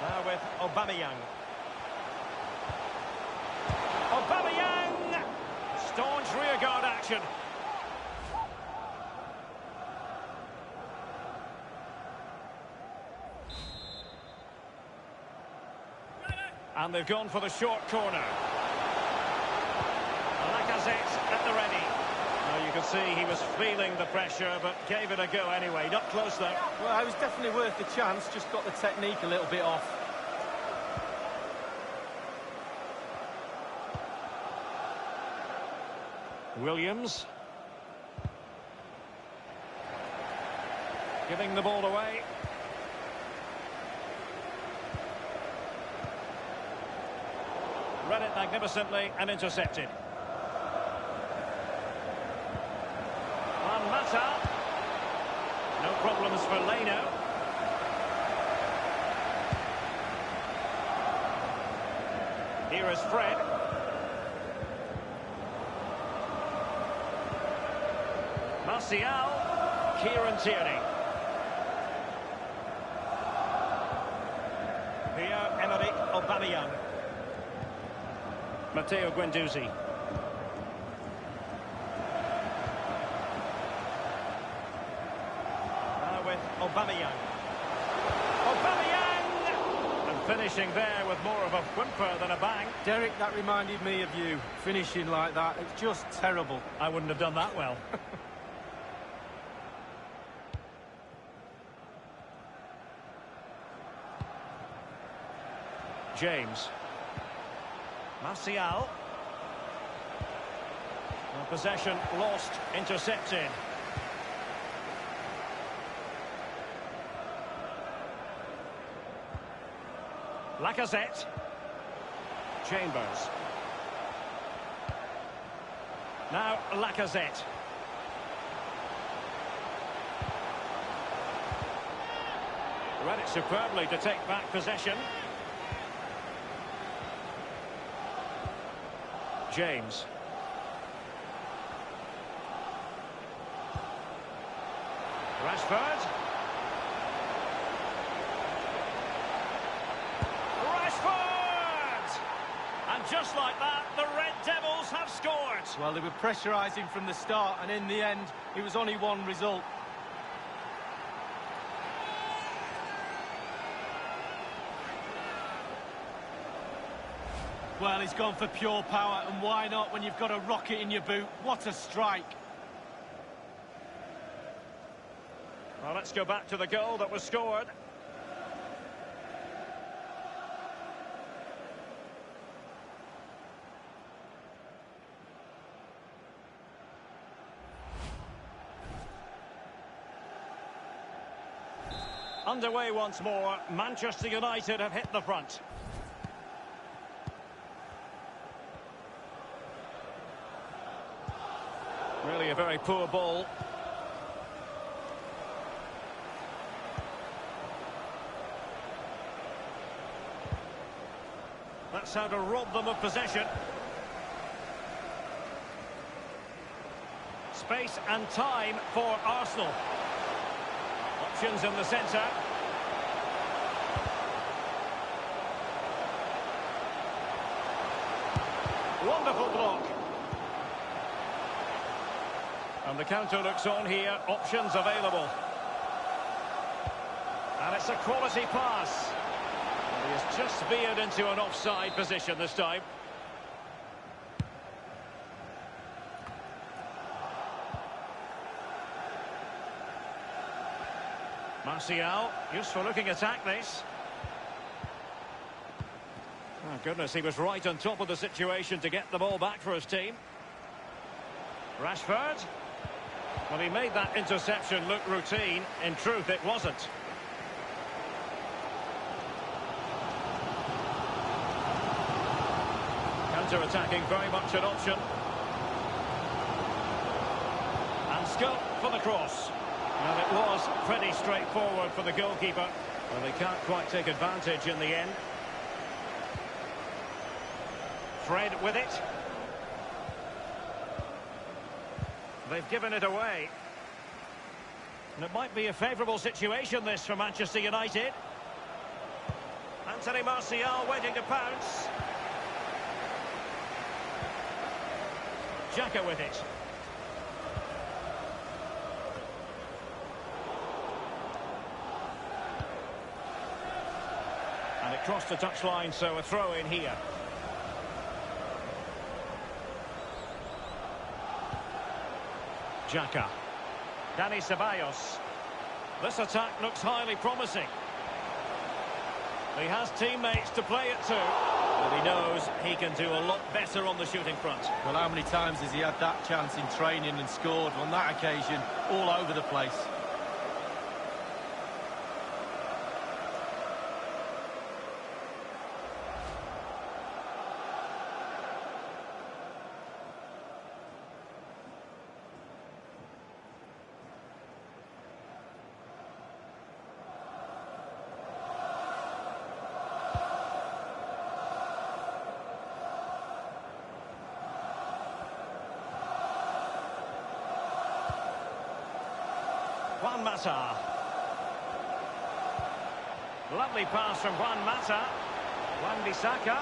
Now with Aubameyang. Aubameyang! Staunch rearguard action. And they've gone for the short corner. Lacazette at the ready. Well, you can see he was feeling the pressure, but gave it a go anyway. Not close though. Well, it was definitely worth the chance, just got the technique a little bit off. Williams. Giving the ball away. Read it magnificently and intercepted. Juan Mata. No problems for Leno. Here is Fred. Martial, Kieran Tierney. Pierre-Emerick Aubameyang. Matteo Guendouzi. Now with Aubameyang. Aubameyang! And finishing there with more of a whimper than a bang. Derek, that reminded me of you, finishing like that. It's just terrible. I wouldn't have done that well. James. Martial. Well, possession lost, intercepted. Lacazette. Chambers. Now Lacazette. Read it superbly to take back possession. James. Rashford. Rashford! And just like that, the Red Devils have scored. Well, they were pressurising from the start, and in the end, it was only one result. Well, he's gone for pure power, and why not when you've got a rocket in your boot? What a strike! Well, let's go back to the goal that was scored. Underway once more. Manchester United have hit the front. Really a very poor ball. That's how to rob them of possession. Space and time for Arsenal. Options in the centre. Wonderful block. And the counter looks on here. Options available. And it's a quality pass. And he has just veered into an offside position this time. Martial, useful looking attack this. Oh goodness, he was right on top of the situation to get the ball back for his team. Rashford. Well, he made that interception look routine. In truth, it wasn't. Counter-attacking, very much an option. And scope for the cross. And it was pretty straightforward for the goalkeeper. Well, they can't quite take advantage in the end. Fred with it. They've given it away. And it might be a favourable situation, this, for Manchester United. Anthony Martial waiting to pounce. Xhaka with it. And it crossed the touchline, so a throw in here. Xhaka. Dani Ceballos. This attack looks highly promising. He has teammates to play it to. But he knows he can do a lot better on the shooting front. Well, how many times has he had that chance in training and scored? On that occasion, all over the place. Juan Mata. Lovely pass from Juan Mata. Wan-Bissaka.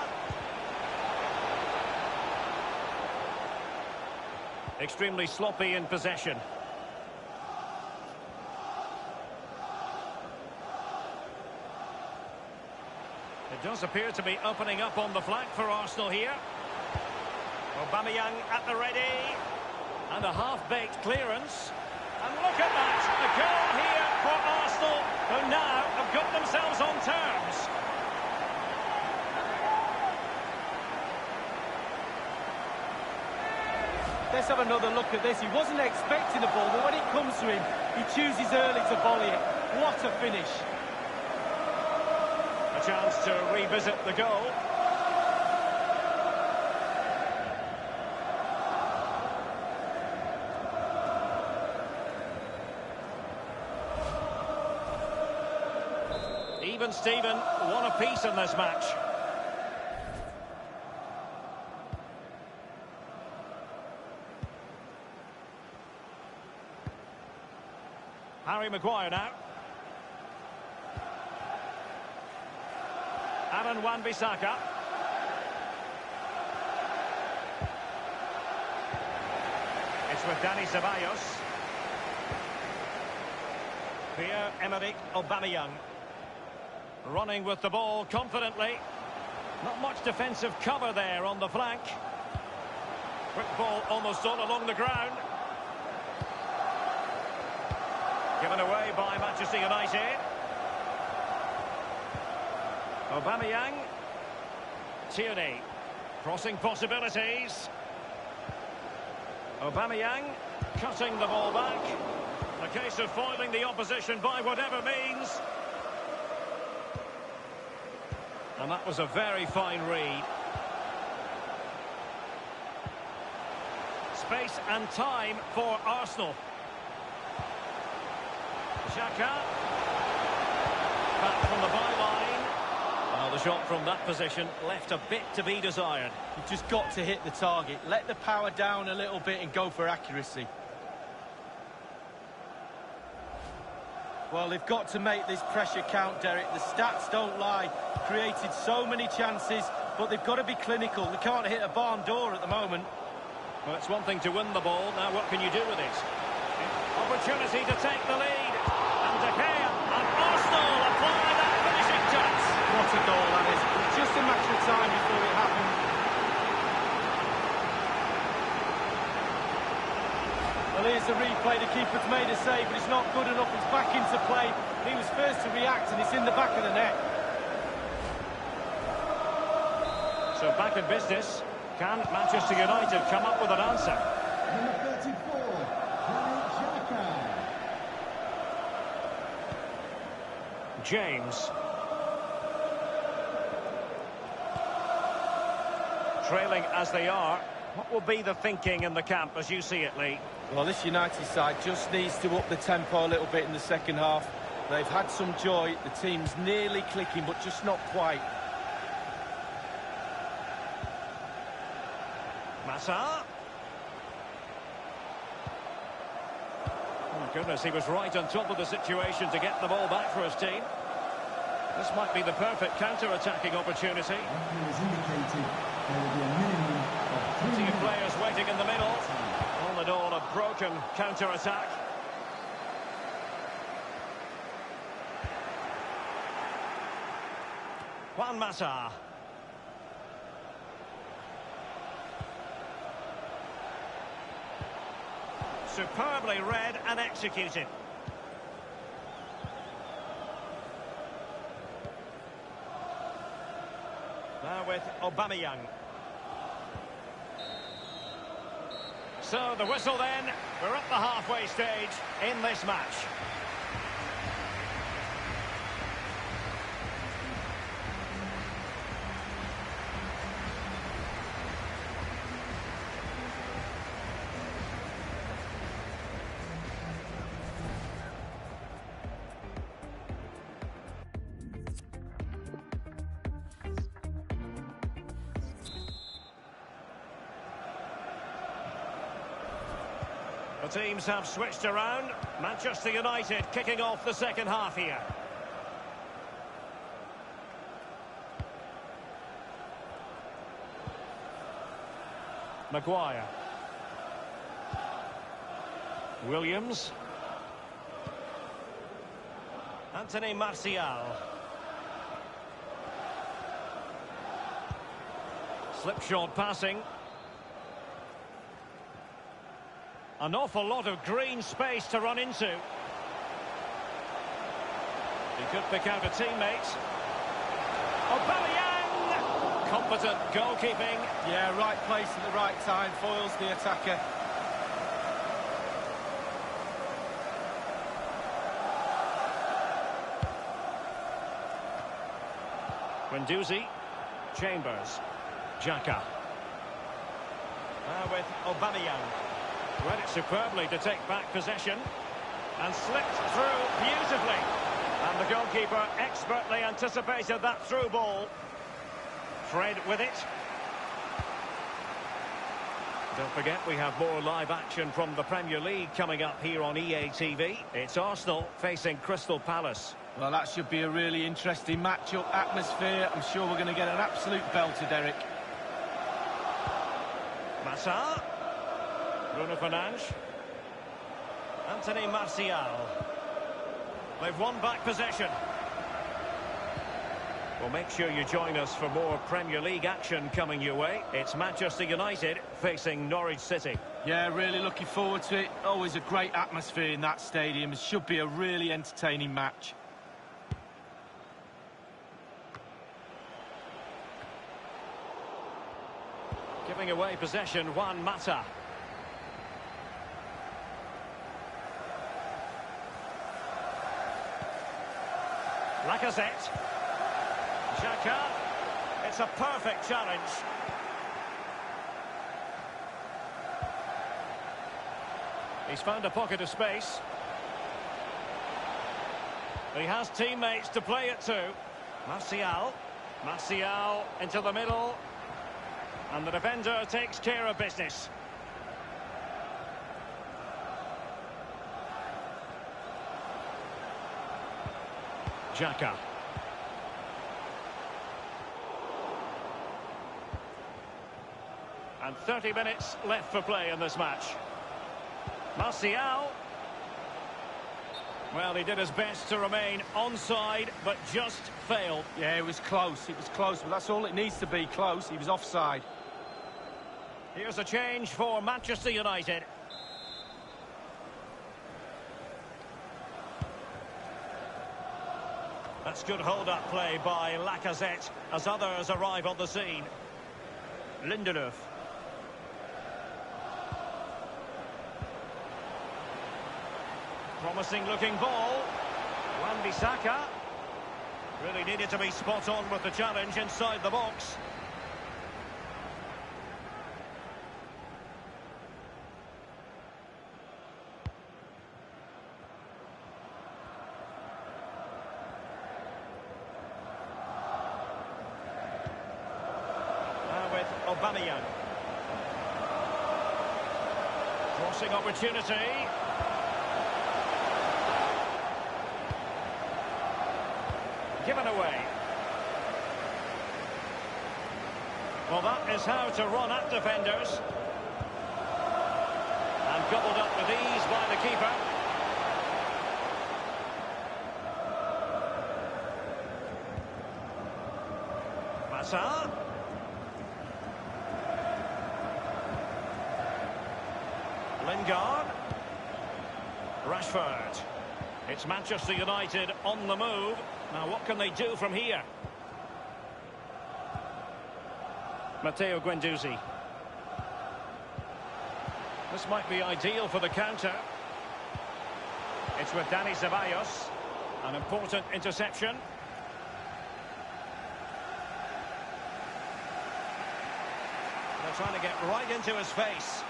Extremely sloppy in possession. It does appear to be opening up on the flank for Arsenal here. Aubameyang at the ready. And a half-baked clearance. And look at that, a goal here for Arsenal, who now have got themselves on terms. Let's have another look at this. He wasn't expecting the ball, but when it comes to him, he chooses early to volley it. What a finish. A chance to revisit the goal. Even Steven, one apiece in this match. Harry Maguire now. Aaron Wan-Bissaka. It's with Dani Ceballos. Pierre-Emerick Aubameyang. Running with the ball confidently. Not much defensive cover there on the flank. Quick ball almost all along the ground. Given away by Manchester United. Aubameyang. Tierney. Crossing possibilities. Aubameyang cutting the ball back. A case of foiling the opposition by whatever means. And that was a very fine read. Space and time for Arsenal. Xhaka. Back from the byline. Well, the shot from that position left a bit to be desired. You've just got to hit the target. Let the power down a little bit and go for accuracy. Well, they've got to make this pressure count, Derek. The stats don't lie. Created so many chances, but they've got to be clinical. They can't hit a barn door at the moment. Well, it's one thing to win the ball. Now what can you do with it? Opportunity to take the lead. And De Gea and Arsenal apply that finishing touch. What a goal that is. It's just a matter of time before it happened. Well, here's the replay. The keeper's made a save, but it's not good enough. It's back into play. He was first to react, and it's in the back of the net. So back in business. Can Manchester United come up with an answer? Number 34, Granit Xhaka. James. Trailing as they are, what will be the thinking in the camp as you see it, Lee? Well, this United side just needs to up the tempo a little bit in the second half. They've had some joy. The team's nearly clicking, but just not quite. Massa. Oh my goodness, he was right on top of the situation to get the ball back for his team. This might be the perfect counter-attacking opportunity. As indicated, there will be a minimum of 3 Plenty of minutes. players waiting in the middle. On the door, a broken counter-attack. Juan Mata. Superbly read and executed. Now with Aubameyang. So the whistle then. We're at the halfway stage in this match. The teams have switched around. Manchester United kicking off the second half here. Maguire. Williams. Anthony Martial. Slipshod passing. An awful lot of green space to run into. He could pick out a teammate. Aubameyang! Competent goalkeeping. Yeah, right place at the right time. Foils the attacker. Guendouzi. Chambers. Xhaka. Now with Aubameyang. Read it superbly to take back possession. And slipped through beautifully. And the goalkeeper expertly anticipated that through ball. Fred with it. Don't forget, we have more live action from the Premier League coming up here on EA TV. It's Arsenal facing Crystal Palace. Well, that should be a really interesting match-up atmosphere. I'm sure we're going to get an absolute belter, Derek. Massa. Bruno Fernandes. Anthony Martial. They've won back possession. Well, make sure you join us for more Premier League action coming your way. It's Manchester United facing Norwich City. Yeah, really looking forward to it. Always a great atmosphere in that stadium. It should be a really entertaining match. Giving away possession, Juan Mata. Lacazette. Xhaka. It's a perfect challenge. He's found a pocket of space. He has teammates to play it to. Martial. Martial into the middle. And the defender takes care of business. Xhaka. And 30 minutes left for play in this match. Martial. Well, he did his best to remain onside, but just failed. Yeah, it was close, but that's all it needs to be, close. He was offside. Here's a change for Manchester United. That's good hold-up play by Lacazette as others arrive on the scene. Lindelöf. Promising looking ball. Wan-Bissaka. Really needed to be spot on with the challenge inside the box. Now with Aubameyang. Crossing opportunity. Given away. Well, that is how to run at defenders. And gobbled up with ease by the keeper. Massa. Lingard. Rashford. It's Manchester United on the move. Now, what can they do from here? Matteo Guendouzi. This might be ideal for the counter. It's with Dani Ceballos. An important interception. They're trying to get right into his face.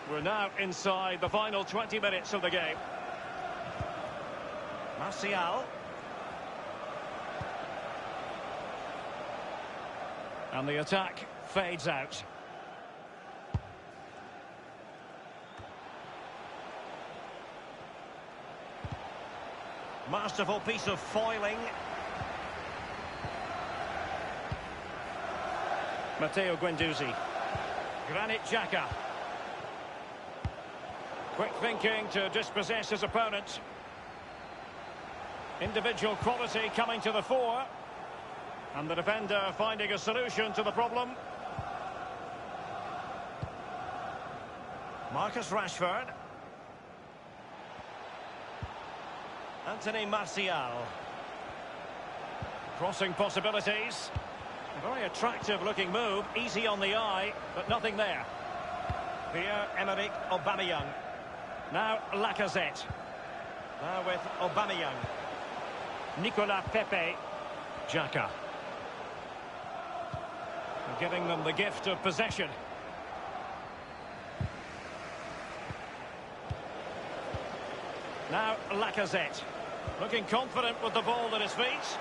We're now inside the final 20 minutes of the game. Martial. And the attack fades out. Masterful piece of foiling. Matteo Guendouzi. Granit Xhaka. Quick thinking to dispossess his opponent. Individual quality coming to the fore. And the defender finding a solution to the problem. Marcus Rashford. Anthony Martial. Crossing possibilities. A very attractive looking move. Easy on the eye, but nothing there. Pierre-Emerick Aubameyang. Now Lacazette. Now with Aubameyang. Nicolas Pepe. Xhaka. Giving them the gift of possession. Now Lacazette. Looking confident with the ball at his feet.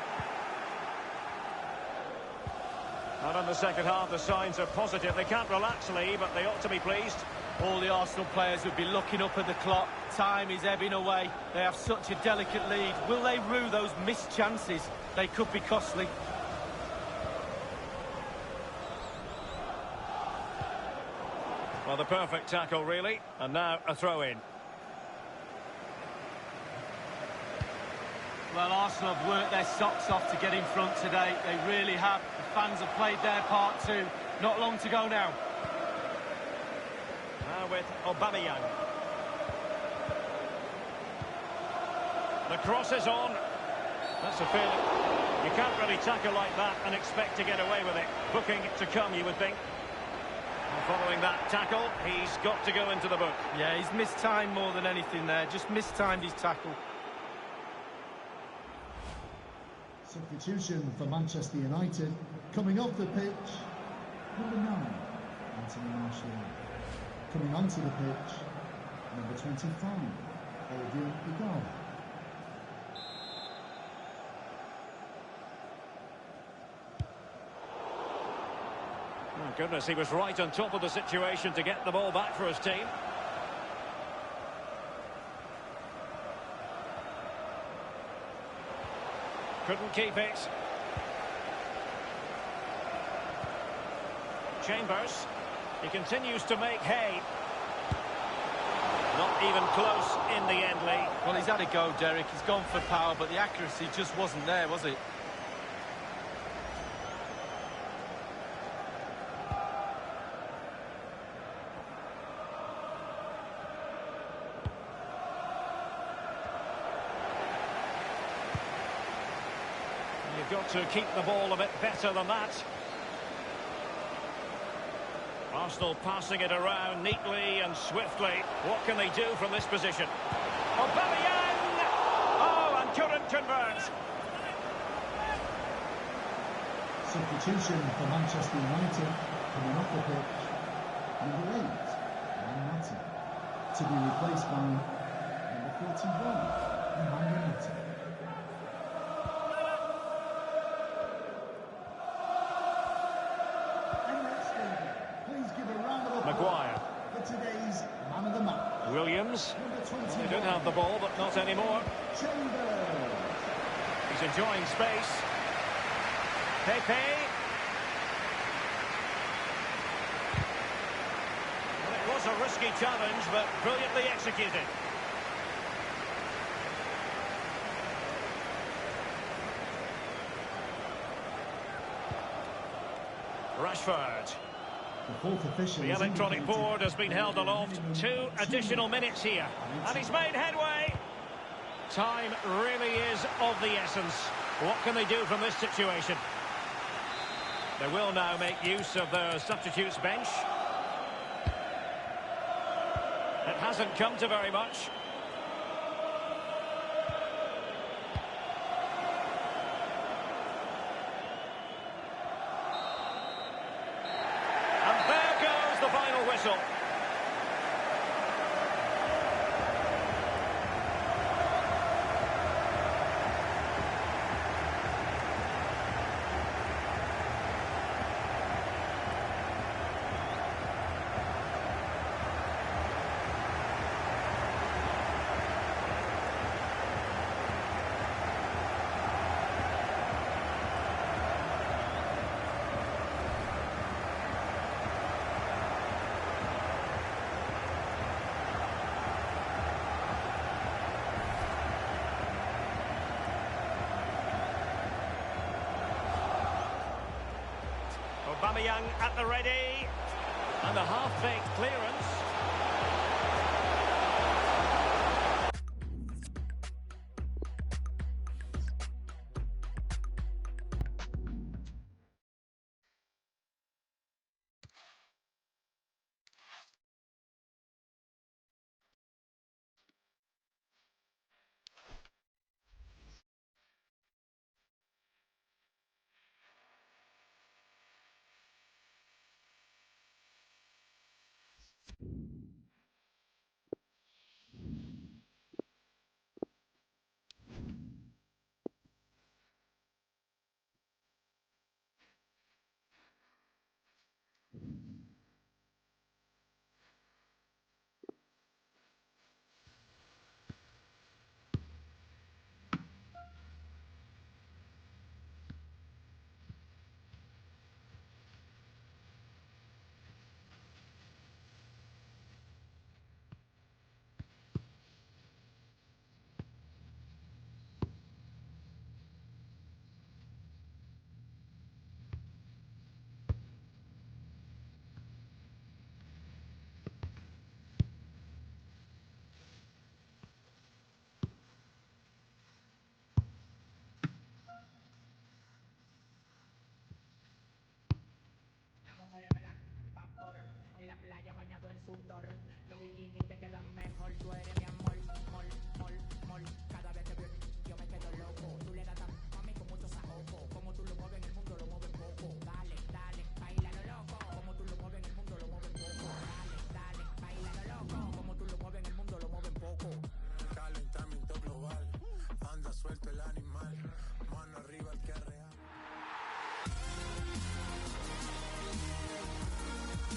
And in the second half, the signs are positive. They can't relax, Lee, but they ought to be pleased. All the Arsenal players would be looking up at the clock. Time is ebbing away. They have such a delicate lead. Will they rue those missed chances? They could be costly. Well, the perfect tackle, really. And now a throw-in. Well, Arsenal have worked their socks off to get in front today. They really have. The fans have played their part too. Not long to go now. Now with Aubameyang. The cross is on. That's a feeling. You can't really tackle like that and expect to get away with it. Booking to come, you would think. And following that tackle, he's got to go into the book. Yeah, he's missed time more than anything there. Just mistimed his tackle. Substitution for Manchester United. Coming off the pitch, number 9, Anthony Martial. Coming onto the pitch, number 25, Odion Igala. Oh, goodness, he was right on top of the situation to get the ball back for his team. Couldn't keep it. Chambers. He continues to make hay. Not even close in the end, Lee. Well, he's had a go, Derek. He's gone for power, but the accuracy just wasn't there, was it? You've got to keep the ball a bit better than that. Arsenal passing it around neatly and swiftly. What can they do from this position? Aubameyang! Oh, and couldn't convert. Substitution for Manchester United. Coming off the pitch, number 8, Juan Mata. To be replaced by number 31, Emmanuel Mata. Maguire. For today's man of the match. Williams. Number 21. They don't have the ball, but not anymore. Chambers. He's enjoying space. Pepe. Well, it was a risky challenge, but brilliantly executed. Rashford. The electronic board has been held aloft. 2 additional minutes here. And he's made headway. Time really is of the essence. What can they do from this situation? They will now make use of their substitutes bench. It hasn't come to very much. Whistle. Aubameyang at the ready. And a half-baked clearance.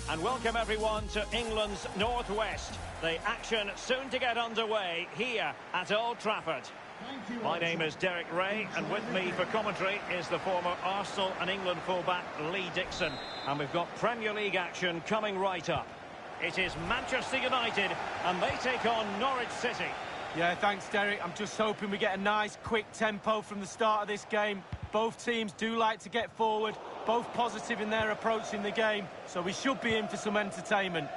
and welcome everyone to England's Northwest. The action soon to get underway here at Old Trafford. My name is Derek Ray, and with me for commentary is the former Arsenal and England fullback Lee Dixon. And we've got Premier League action coming right up. It is Manchester United, and they take on Norwich City. Yeah, thanks, Derek. I'm just hoping we get a nice, quick tempo from the start of this game. Both teams do like to get forward, both positive in their approach in the game, so we should be in for some entertainment.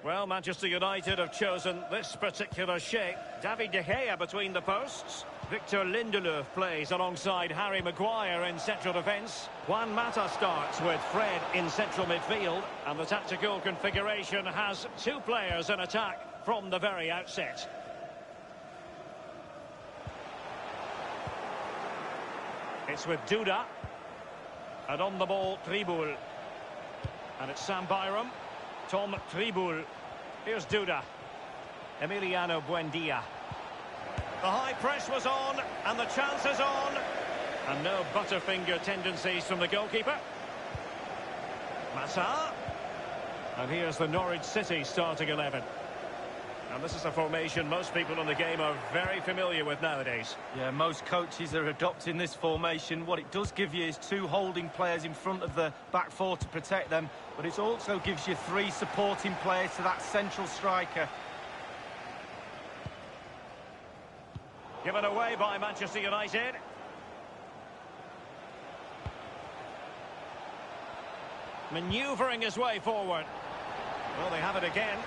Well, Manchester United have chosen this particular shape. David De Gea between the posts. Victor Lindelof plays alongside Harry Maguire in central defence. Juan Mata starts with Fred in central midfield. And the tactical configuration has two players in attack from the very outset. It's with Duda. And on the ball, Tribul. And it's Sam Byram. Tom Tribul. Here's Duda. Emiliano Buendia. The high press was on, and the chance is on. And no butterfinger tendencies from the goalkeeper. Massa. And here's the Norwich City starting 11. And this is a formation most people in the game are very familiar with nowadays. Yeah, most coaches are adopting this formation. What it does give you is two holding players in front of the back four to protect them, but it also gives you three supporting players to that central striker. Given away by Manchester United. Manoeuvring his way forward. Well, they have it again.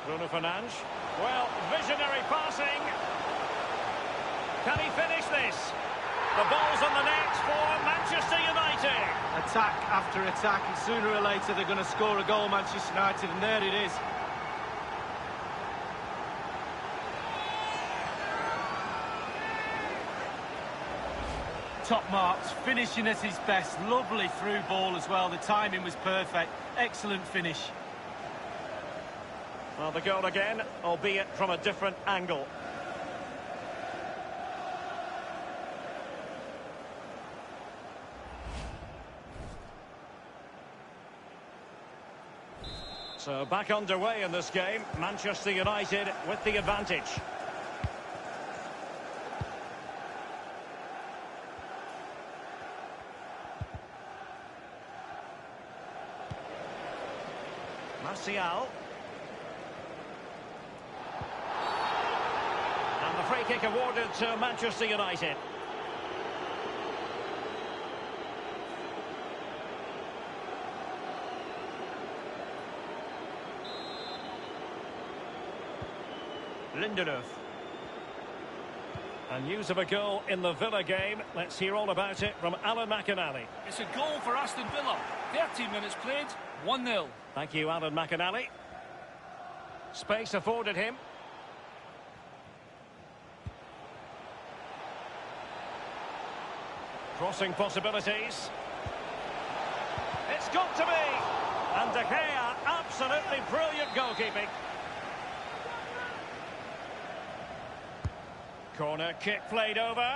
Bruno Fernandes. Well, visionary passing. Can he finish this? The ball's on the net for Manchester United. Attack after attack, and sooner or later they're going to score a goal, Manchester United, and there it is. Top marks, finishing at his best. Lovely through ball as well. The timing was perfect. Excellent finish. Well, the goal again, albeit from a different angle. So back underway in this game, Manchester United with the advantage. Martial. And the free kick awarded to Manchester United. Lindelof. And news of a goal in the Villa game. Let's hear all about it from Alan McInally. It's a goal for Aston Villa. 13 minutes played, 1-0. Thank you, Alan McInally. Space afforded him. Crossing possibilities. It's got to be! And De Gea, absolutely brilliant goalkeeping. Corner kick played over.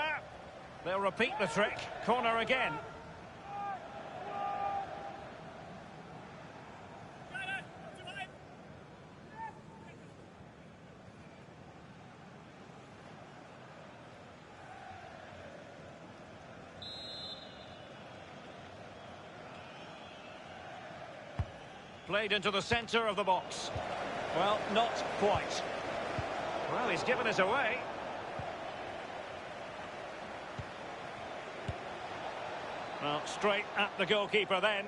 They'll repeat the trick. Corner again. Played into the centre of the box. Well, not quite. Well, he's given us away. Well, straight at the goalkeeper then.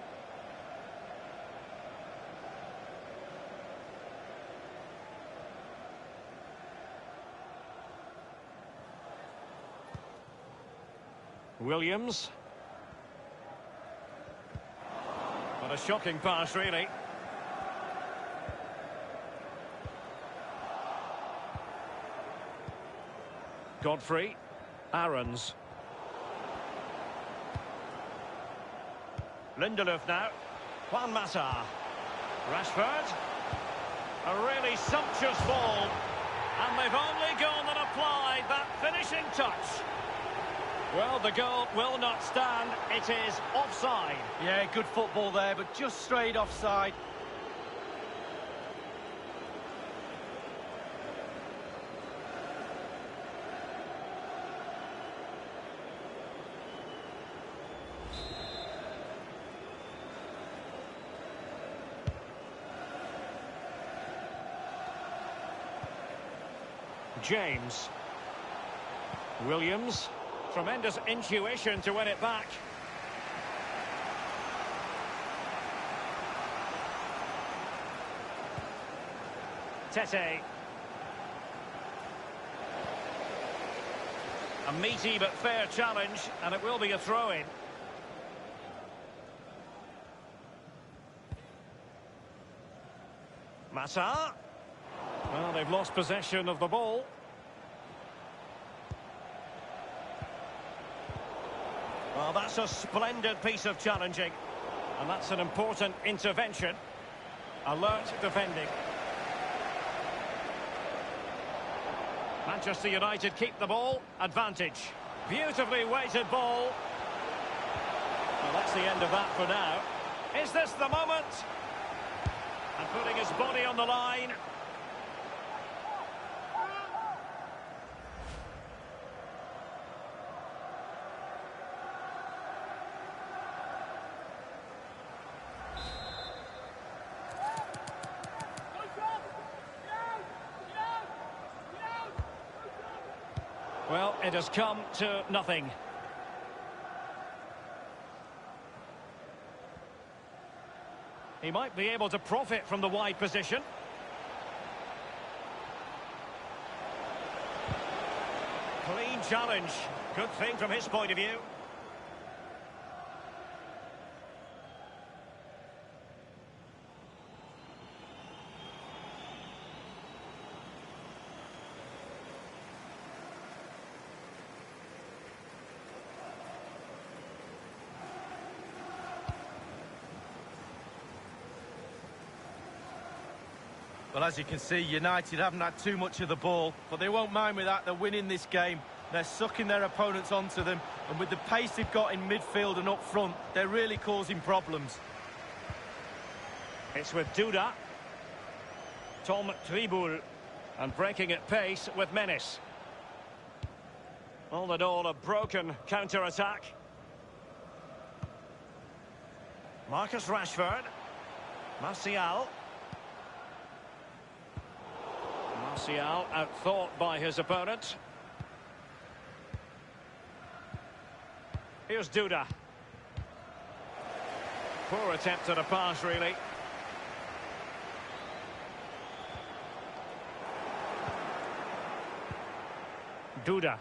Williams. What a shocking pass, really. Godfrey. Aarons. Lindelof now. Juan Mata. Rashford. A really sumptuous ball. And they've only gone and applied that finishing touch. Well, the goal will not stand. It is offside. Yeah, good football there, but just straight offside. James. Williams. Tremendous intuition to win it back. Tete. A meaty but fair challenge, and it will be a throw-in. Mata. Well, they've lost possession of the ball. Well, that's a splendid piece of challenging. And that's an important intervention. Alert defending. Manchester United keep the ball. Advantage. Beautifully weighted ball. Well, that's the end of that for now. Is this the moment? And putting his body on the line. Well, it has come to nothing. He might be able to profit from the wide position. Clean challenge. Good thing from his point of view. Well, as you can see, United haven't had too much of the ball, but they won't mind with that. They're winning this game. They're sucking their opponents onto them, and with the pace they've got in midfield and up front, they're really causing problems. It's with Duda. Tom Tribul. And breaking at pace with menace. All in all, a broken counter-attack. Marcus Rashford. Martial. Martial outthought by his opponent. Here's Duda. Poor attempt at a pass, really. Duda.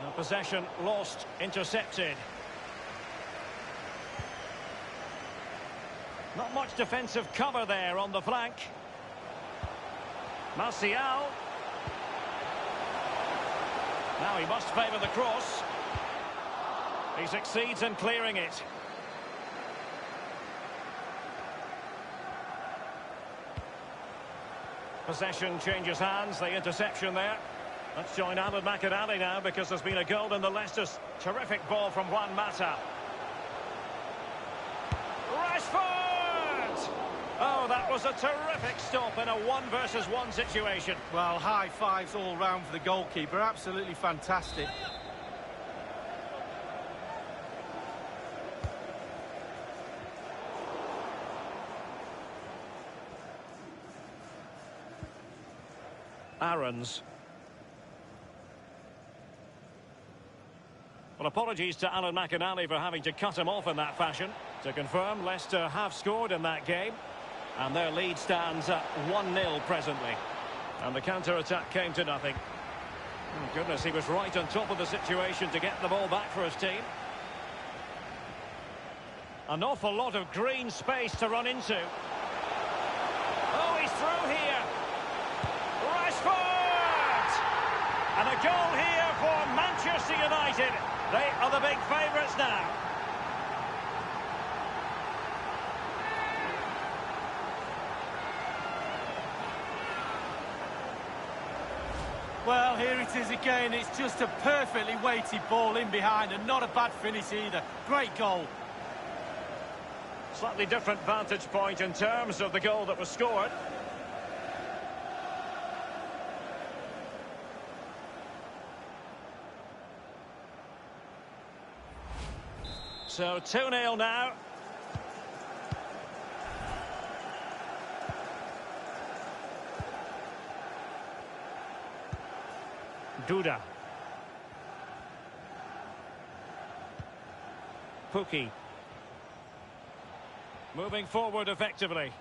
Now possession lost, intercepted. Not much defensive cover there on the flank. Martial. Now he must favour the cross. He succeeds in clearing it. Possession changes hands, the interception there. Let's join Alan McInally now because there's been a goal in the Leicester's. Terrific ball from Juan Mata. Rashford! Oh, that was a terrific stop in a 1-versus-1 situation. Well, high fives all round for the goalkeeper. Absolutely fantastic. Aarons. Well, apologies to Alan McInally for having to cut him off in that fashion. To confirm, Leicester have scored in that game. And their lead stands at 1-0 presently. And the counter-attack came to nothing. Oh, goodness, he was right on top of the situation to get the ball back for his team. An awful lot of green space to run into. Oh, he's through here. Rashford! And a goal here for Manchester United. They are the big favourites now. Well, here it is again. It's just a perfectly weighted ball in behind and not a bad finish either. Great goal. Slightly different vantage point in terms of the goal that was scored. So 2-0 now. Duda. Pukki. Moving forward effectively.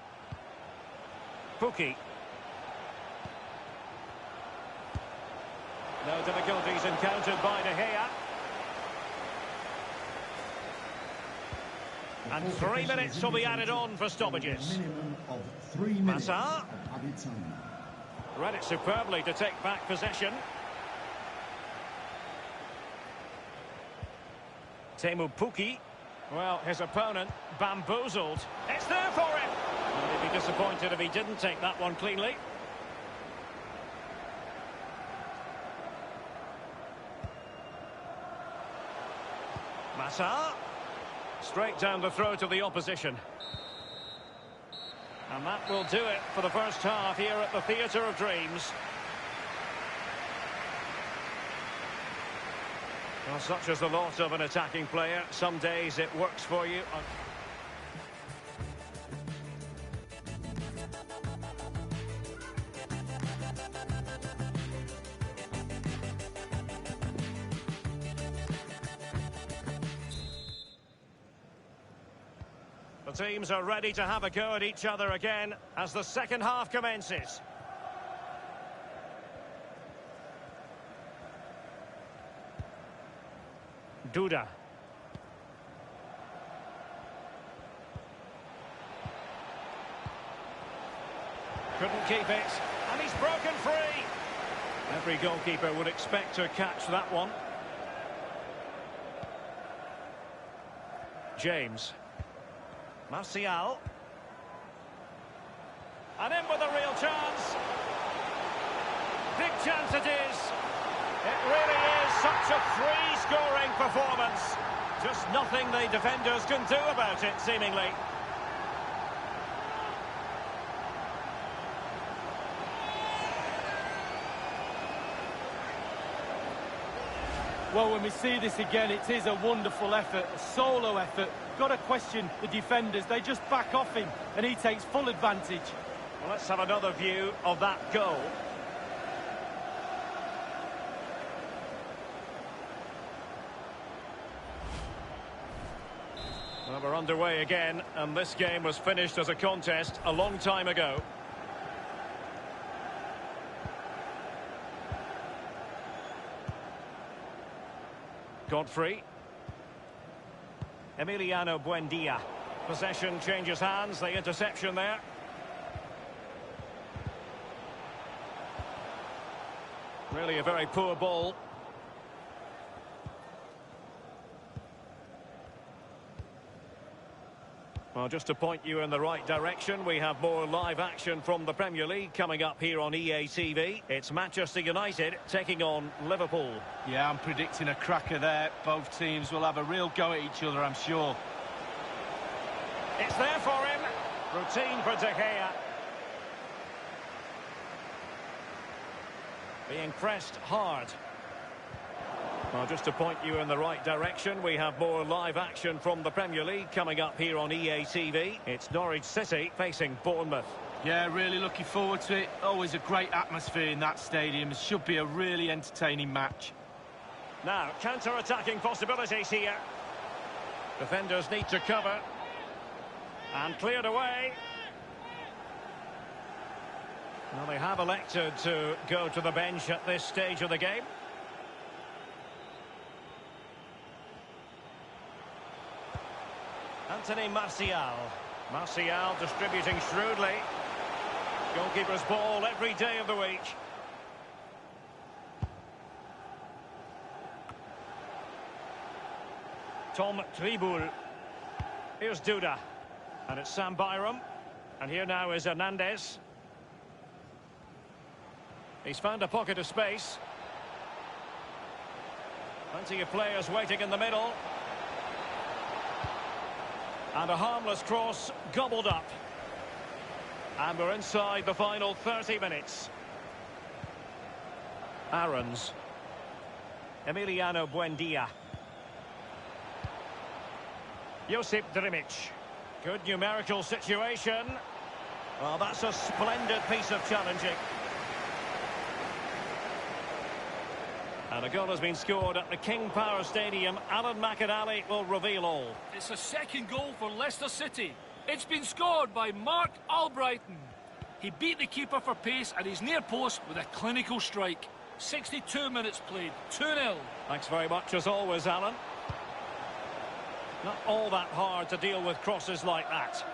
Pukki. No difficulties encountered by De Gea. And 3 minutes will be added on for stoppages. Minimum of 3 minutes Massa. of added time. Read it superbly to take back possession. Teemu Pukki. Well, his opponent bamboozled. It's there for him. Well, he'd be disappointed if he didn't take that one cleanly. Massa. Straight down the throat of the opposition. And that will do it for the first half here at the Theatre of Dreams. Well, such as the loss of an attacking player. Some days it works for you. The teams are ready to have a go at each other again as the second half commences. Duda. Couldn't keep it, and he's broken free. Every goalkeeper would expect to catch that one. James. Martial. And in with a real chance. Big chance it is. It really is such a free-scoring performance. Just nothing the defenders can do about it, seemingly. Well, when we see this again, it is a wonderful effort, a solo effort. Got to question the defenders. They just back off him, and he takes full advantage. Well, let's have another view of that goal. Well, we're underway again, and this game was finished as a contest a long time ago. Godfrey. Emiliano Buendia. Possession changes hands, the interception there. Really a very poor ball. Well, just to point you in the right direction, we have more live action from the Premier League coming up here on EA TV. It's Manchester United taking on Liverpool. Yeah, I'm predicting a cracker there. Both teams will have a real go at each other, I'm sure. It's there for him. Routine for De Gea. Being pressed hard. Well, just to point you in the right direction, we have more live action from the Premier League coming up here on EA TV. It's Norwich City facing Bournemouth. Yeah, really looking forward to it. Always a great atmosphere in that stadium. It should be a really entertaining match. Now, counter-attacking possibilities here. Defenders need to cover. And cleared away. Well, they have elected to go to the bench at this stage of the game. Anthony Martial. Martial distributing shrewdly. Goalkeeper's ball every day of the week. Tom Tribul. Here's Duda. And it's Sam Byram. And here now is Hernandez. He's found a pocket of space. Plenty of players waiting in the middle. And a harmless cross gobbled up. And we're inside the final 30 minutes. Aarons. Emiliano Buendia. Josip Drimic. Good numerical situation. Well, that's a splendid piece of challenging. And a goal has been scored at the King Power Stadium. Alan McInally will reveal all. It's a second goal for Leicester City. It's been scored by Mark Albrighton. He beat the keeper for pace at his near post with a clinical strike. 62 minutes played, 2-0. Thanks very much as always, Alan. Not all that hard to deal with crosses like that.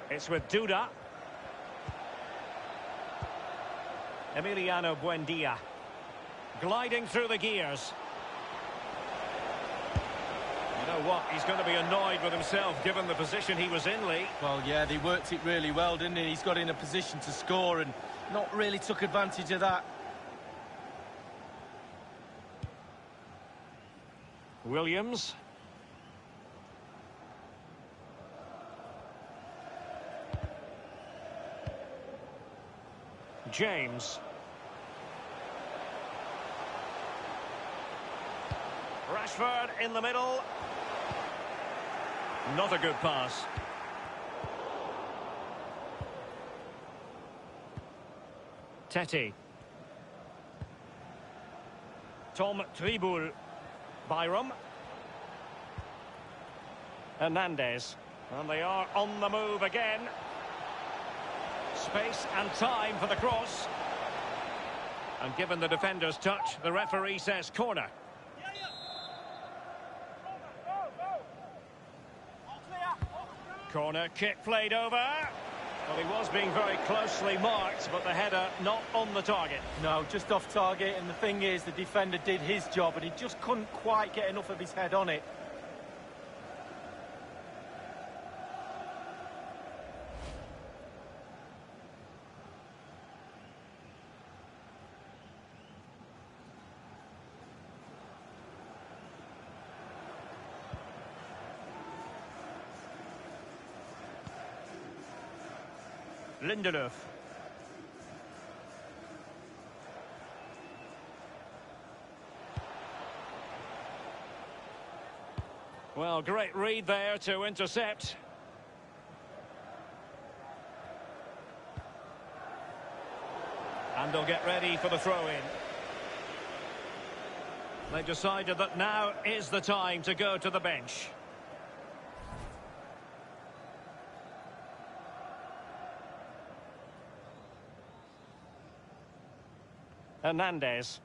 It's with Duda. Emiliano Buendia. Gliding through the gears. You know what? He's going to be annoyed with himself given the position he was in, Lee. Well, yeah, they worked it really well, didn't he? He's got in a position to score and not really took advantage of that. Williams. James. Rashford in the middle. Not a good pass. Tete. Tom Tribul. Byram. Hernandez. And they are on the move again. Space and time for the cross. And given the defender's touch, the referee says corner. Corner kick played over. Well, he was being very closely marked, but the header not on the target. No, just off target, and the thing is, the defender did his job, and he just couldn't quite get enough of his head on it. Lindelöf. Well, great read there to intercept. And they'll get ready for the throw-in. They've decided that now is the time to go to the bench. Hernandez.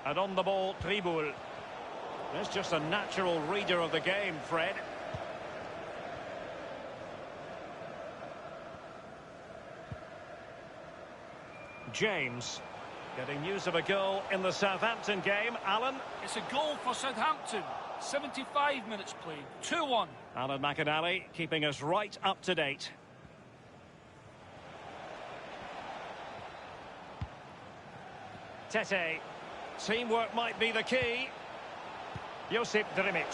And on the ball, Tribul. There's just a natural reader of the game, Fred. James. Getting news of a goal in the Southampton game. Alan? It's a goal for Southampton. 75 minutes played, 2-1. Alan McInally keeping us right up to date. Tete. Teamwork might be the key. Josip Drimic.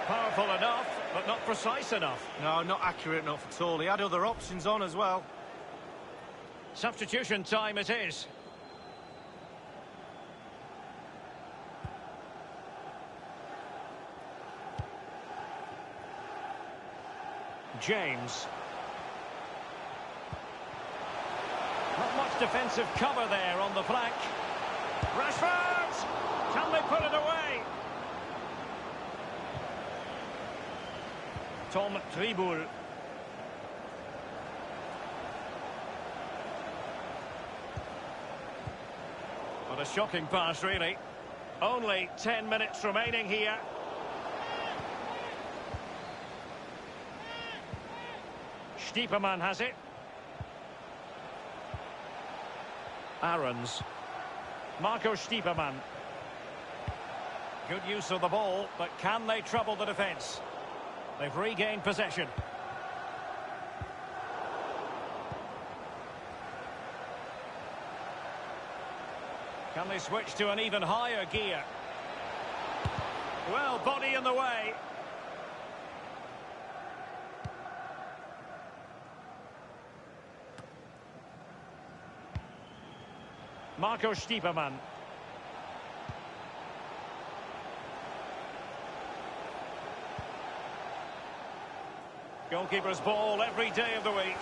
Powerful enough, but not precise enough. No, not accurate enough at all. He had other options on as well. Substitution time it is. James. Not much defensive cover there on the flank. Rashford! Can they put it away? Tom Tribul. What a shocking pass, really. Only 10 minutes remaining here. Stiepermann has it. Aarons. Marco They've regained possession. Can they switch to an even higher gear? Well, body in the way. Marco Stiepermann. Goalkeeper's ball every day of the week.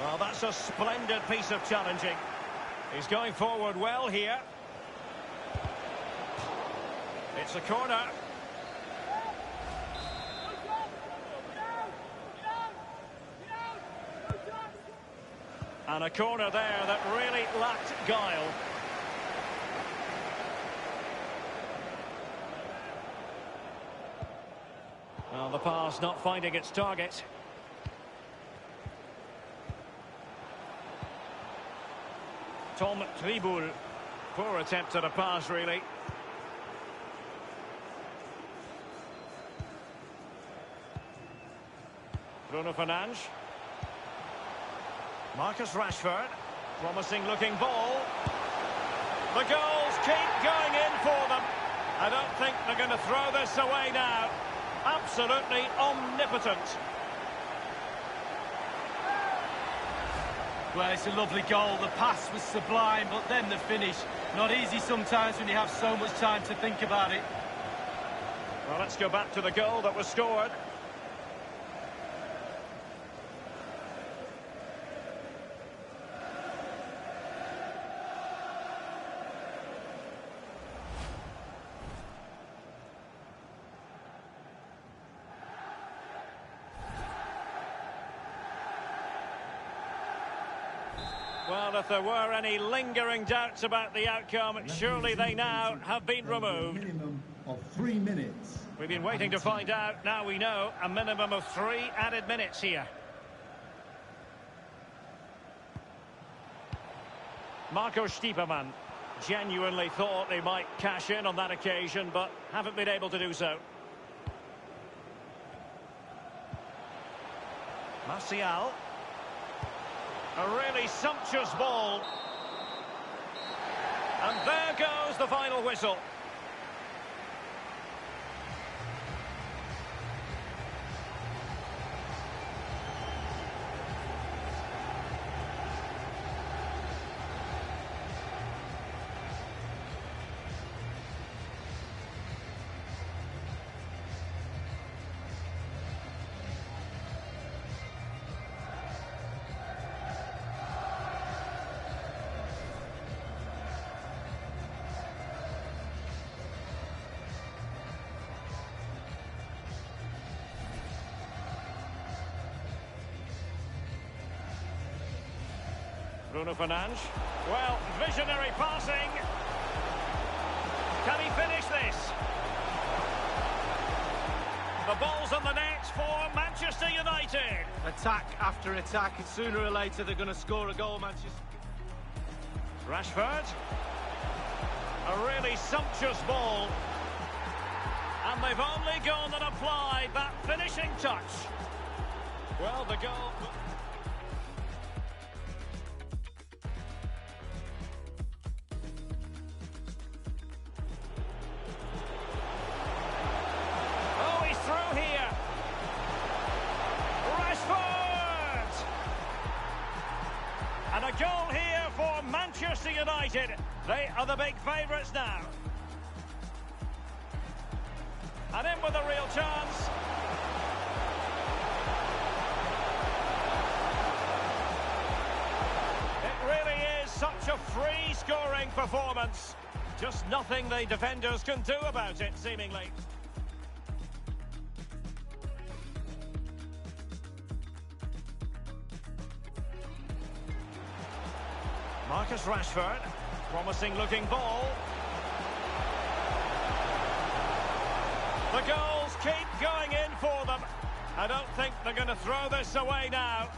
Well, that's a splendid piece of challenging. He's going forward well here. It's a corner. And a corner there that really lacked guile. Well, the pass not finding its target. Tom Tribul. Poor attempt at a pass, really. Bruno Fernandes. Marcus Rashford. Promising looking ball. The goals keep going in for them. I don't think they're going to throw this away now. Absolutely omnipotent. Well, it's a lovely goal. The pass was sublime, but then the finish. Not easy sometimes when you have so much time to think about it. Well, let's go back to the goal that was scored. Well, if there were any lingering doubts about the outcome, surely they now have been removed. Minimum of 3 minutes. We've been waiting to find out. Now we know a minimum of 3 added minutes here. Marco Stiepermann genuinely thought they might cash in on that occasion, but haven't been able to do so. Martial. A really sumptuous ball. And there goes the final whistle. Bruno Fernandes. Well, visionary passing. Can he finish this? The ball's on the net for Manchester United. Attack after attack, and sooner or later they're going to score a goal, Manchester. Rashford. A really sumptuous ball. And they've only gone and applied that finishing touch. Well, the goal... And a goal here for Manchester United. They are the big favourites now. And in with a real chance. It really is such a free-scoring performance. Just nothing the defenders can do about it, seemingly. Marcus Rashford, promising looking ball. The goals keep going in for them. I don't think they're going to throw this away now.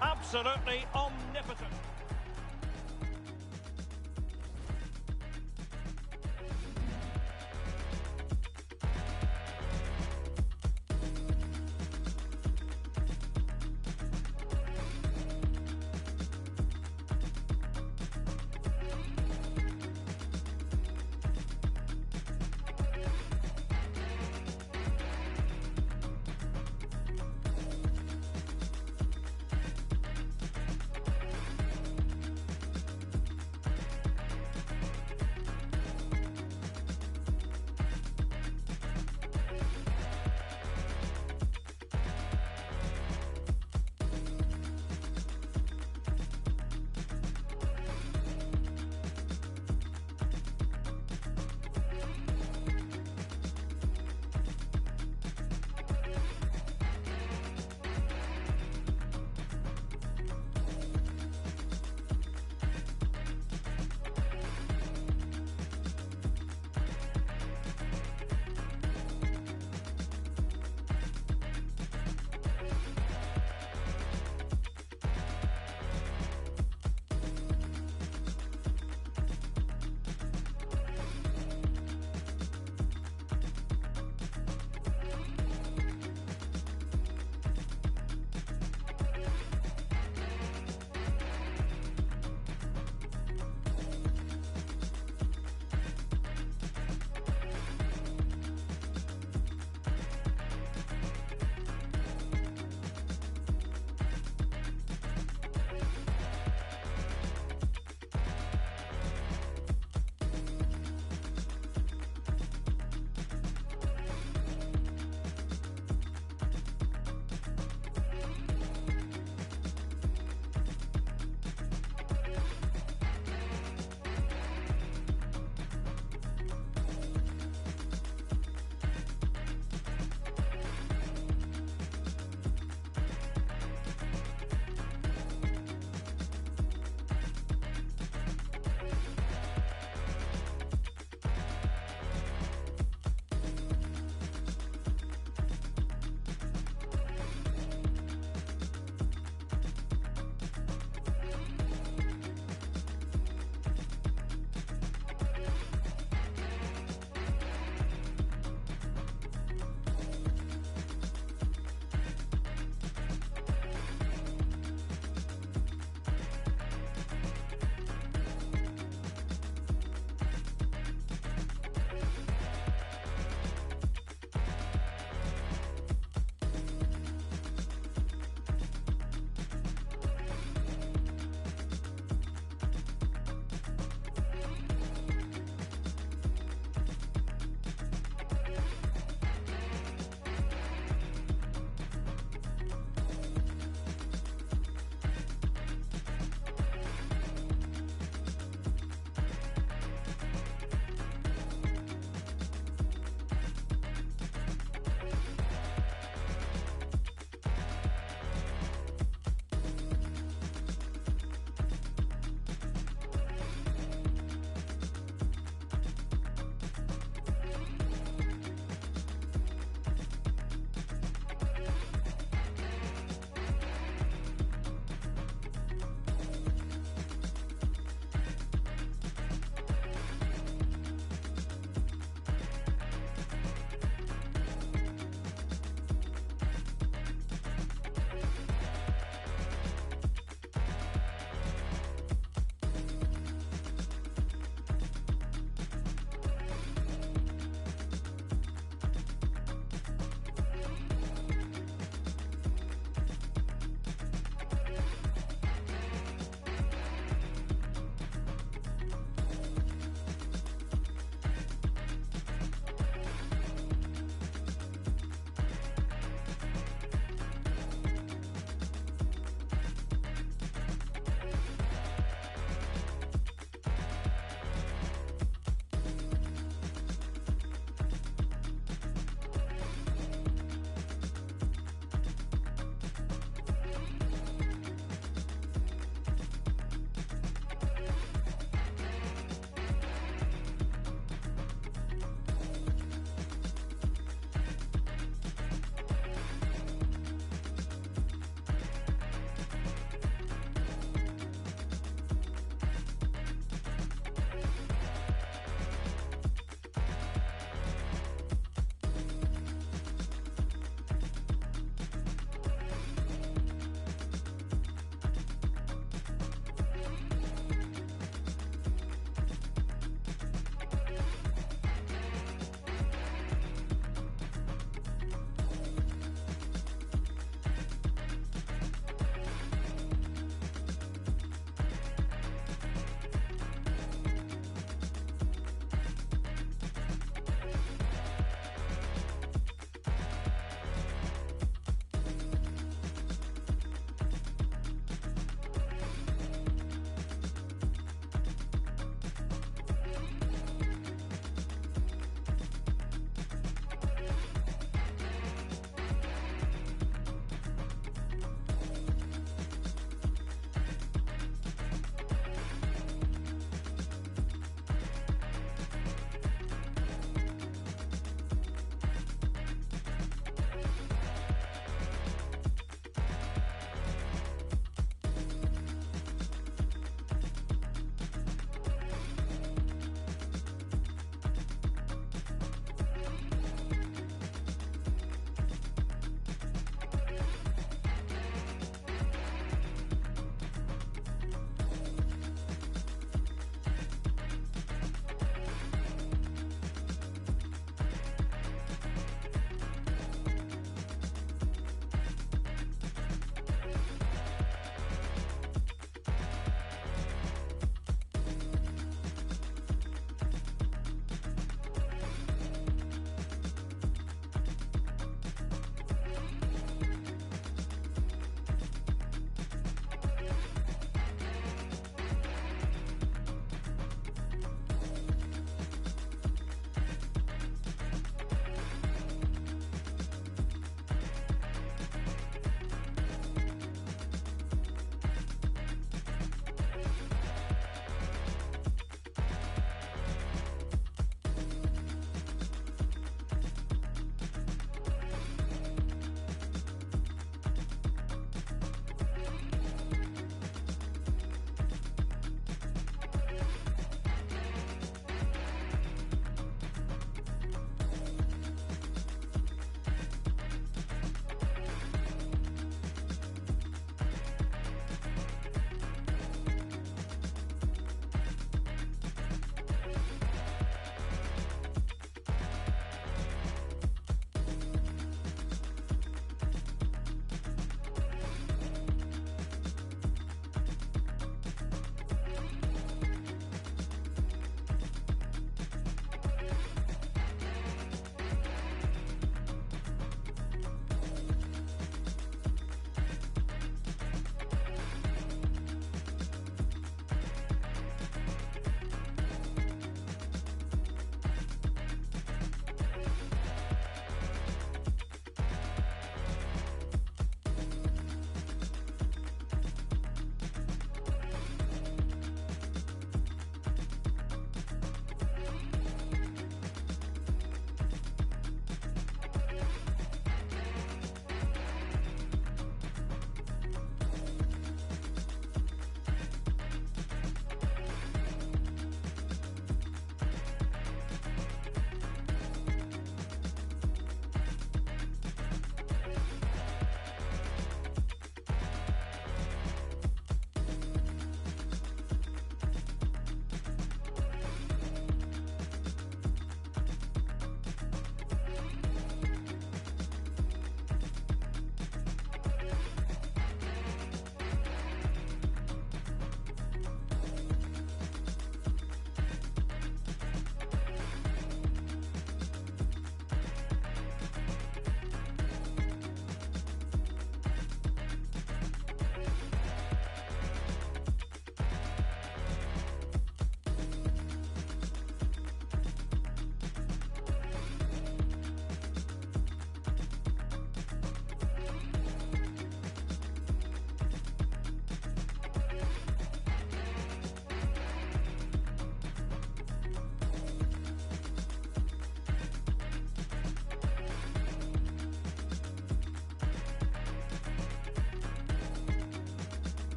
Absolutely omnipotent.